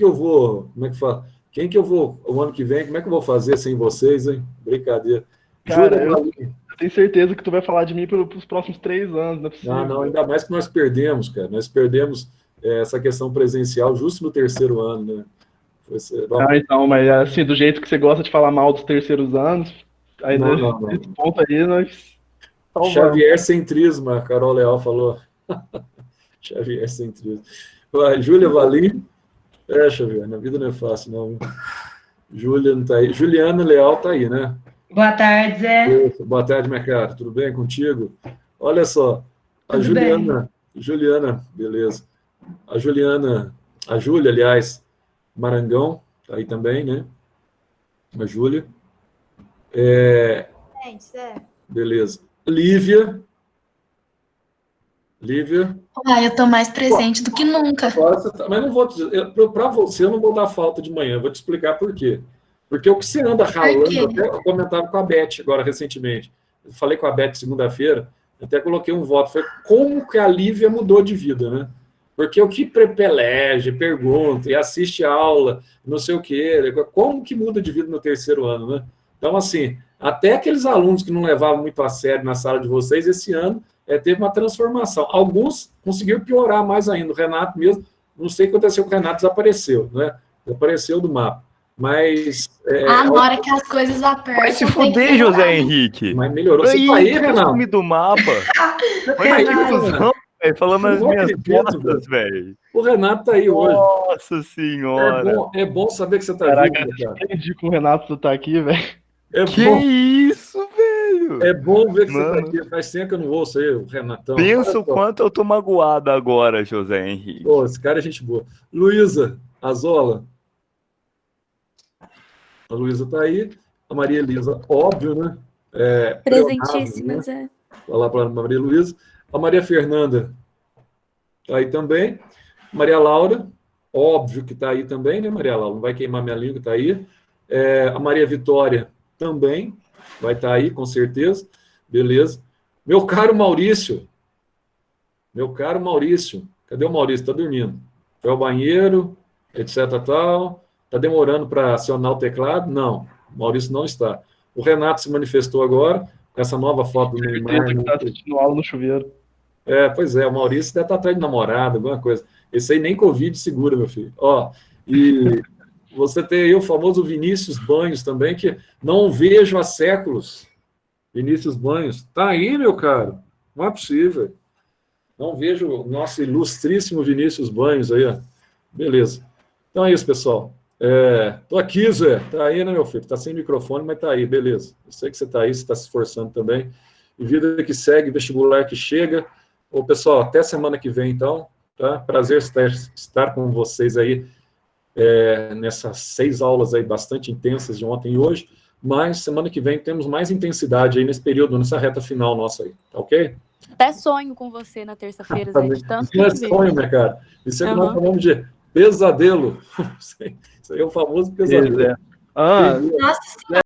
eu vou... Como é que fala? Quem que eu vou... O ano que vem, como é que eu vou fazer sem vocês, hein? Brincadeira. Cara, eu tenho certeza que tu vai falar de mim pelos próximos 3 anos, não é possível. Não, ainda mais que nós perdemos, cara. Nós perdemos essa questão presencial justo no 3º ano, né? Então, mas assim, do jeito que você gosta de falar mal dos 3º anos, aí nesse ponto aí nós... Xavier centrismo, a Carol Leal falou. Xavier centrismo. Júlia Valim. Xavier, na vida não é fácil, não. Júlia não tá aí. Juliana Leal tá aí, né? Boa tarde, Zé. Boa tarde, minha cara. Tudo bem contigo? Olha só, a Juliana, beleza. A Júlia, aliás, Marangão, tá aí também, né? A Júlia. Beleza. Lívia. Eu tô mais presente do que nunca. Mas não vou dizer, para você eu não vou dar falta de manhã, eu vou te explicar por quê. Porque o que você anda ralando, até eu comentava com a Beth agora recentemente. Eu falei com a Beth segunda-feira, até coloquei um voto, foi como que a Lívia mudou de vida, né? Porque o que peleja, pergunta e assiste aula, não sei o quê, como que muda de vida no 3º ano, né? Então, assim, até aqueles alunos que não levavam muito a sério na sala de vocês, esse ano teve uma transformação. Alguns conseguiram piorar mais ainda. O Renato mesmo, não sei o que aconteceu com o Renato, desapareceu, né? Desapareceu do mapa. Mas... na hora que as coisas apertam... Vai se fuder, José Henrique. Mas melhorou. Você tá aí, Renato? Do mapa. Vai aí, Renato. velho, falando as Não minhas acredito, botas, velho. O Renato tá aí hoje. Nossa senhora. É bom saber que você tá Caraca, vivo, cara. entendi com o Renato tá aqui, velho. É Que bom, isso, velho? é bom ver que você Mano. tá aqui. Faz tempo que eu não ouço aí, o Renatão. Pensa Olha o só. quanto eu tô magoado agora, José Henrique. Pô, esse cara é gente boa. Luísa Azola. A Luísa tá aí. A Maria Elisa, óbvio, né? Presentíssima, Zé. Vai lá para a Maria Luísa. A Maria Fernanda tá aí também. Maria Laura, óbvio que tá aí também, né, Maria Laura? Não vai queimar minha língua, tá aí. A Maria Vitória também vai estar aí, com certeza. Beleza. Meu caro Maurício. Cadê o Maurício? Tá dormindo. Foi ao banheiro, etc. tal. Tá demorando para acionar o teclado? Não, o Maurício não está. O Renato se manifestou agora, com essa nova foto do Neymar. Certeza que tá assistindo aula no chuveiro. Pois é, o Maurício deve estar atrás de namorada, alguma coisa. Esse aí nem Covid segura, meu filho. Ó, e você tem aí o famoso Vinícius Banhos também, que não vejo há séculos. Vinícius Banhos. Tá aí, meu caro? Não é possível. Não vejo o nosso ilustríssimo Vinícius Banhos aí, ó. Beleza. Então é isso, pessoal. Tô aqui, Zé. Tá aí, né, meu filho? Tá sem microfone, mas tá aí, beleza. Eu sei que você tá aí, você tá se esforçando também. E vida que segue, vestibular que chega. Ô, pessoal, até semana que vem, então. Tá? Prazer estar com vocês aí nessas 6 aulas aí bastante intensas de ontem e hoje. Mas semana que vem temos mais intensidade aí nesse período, nessa reta final nossa aí. Tá ok? Até sonho com você na terça-feira, Zé, de tanto Isso não é que sonho, né, cara? Isso é que nós Aham. chamamos de pesadelo. Isso aí é o famoso pesadelo. Ah, Nossa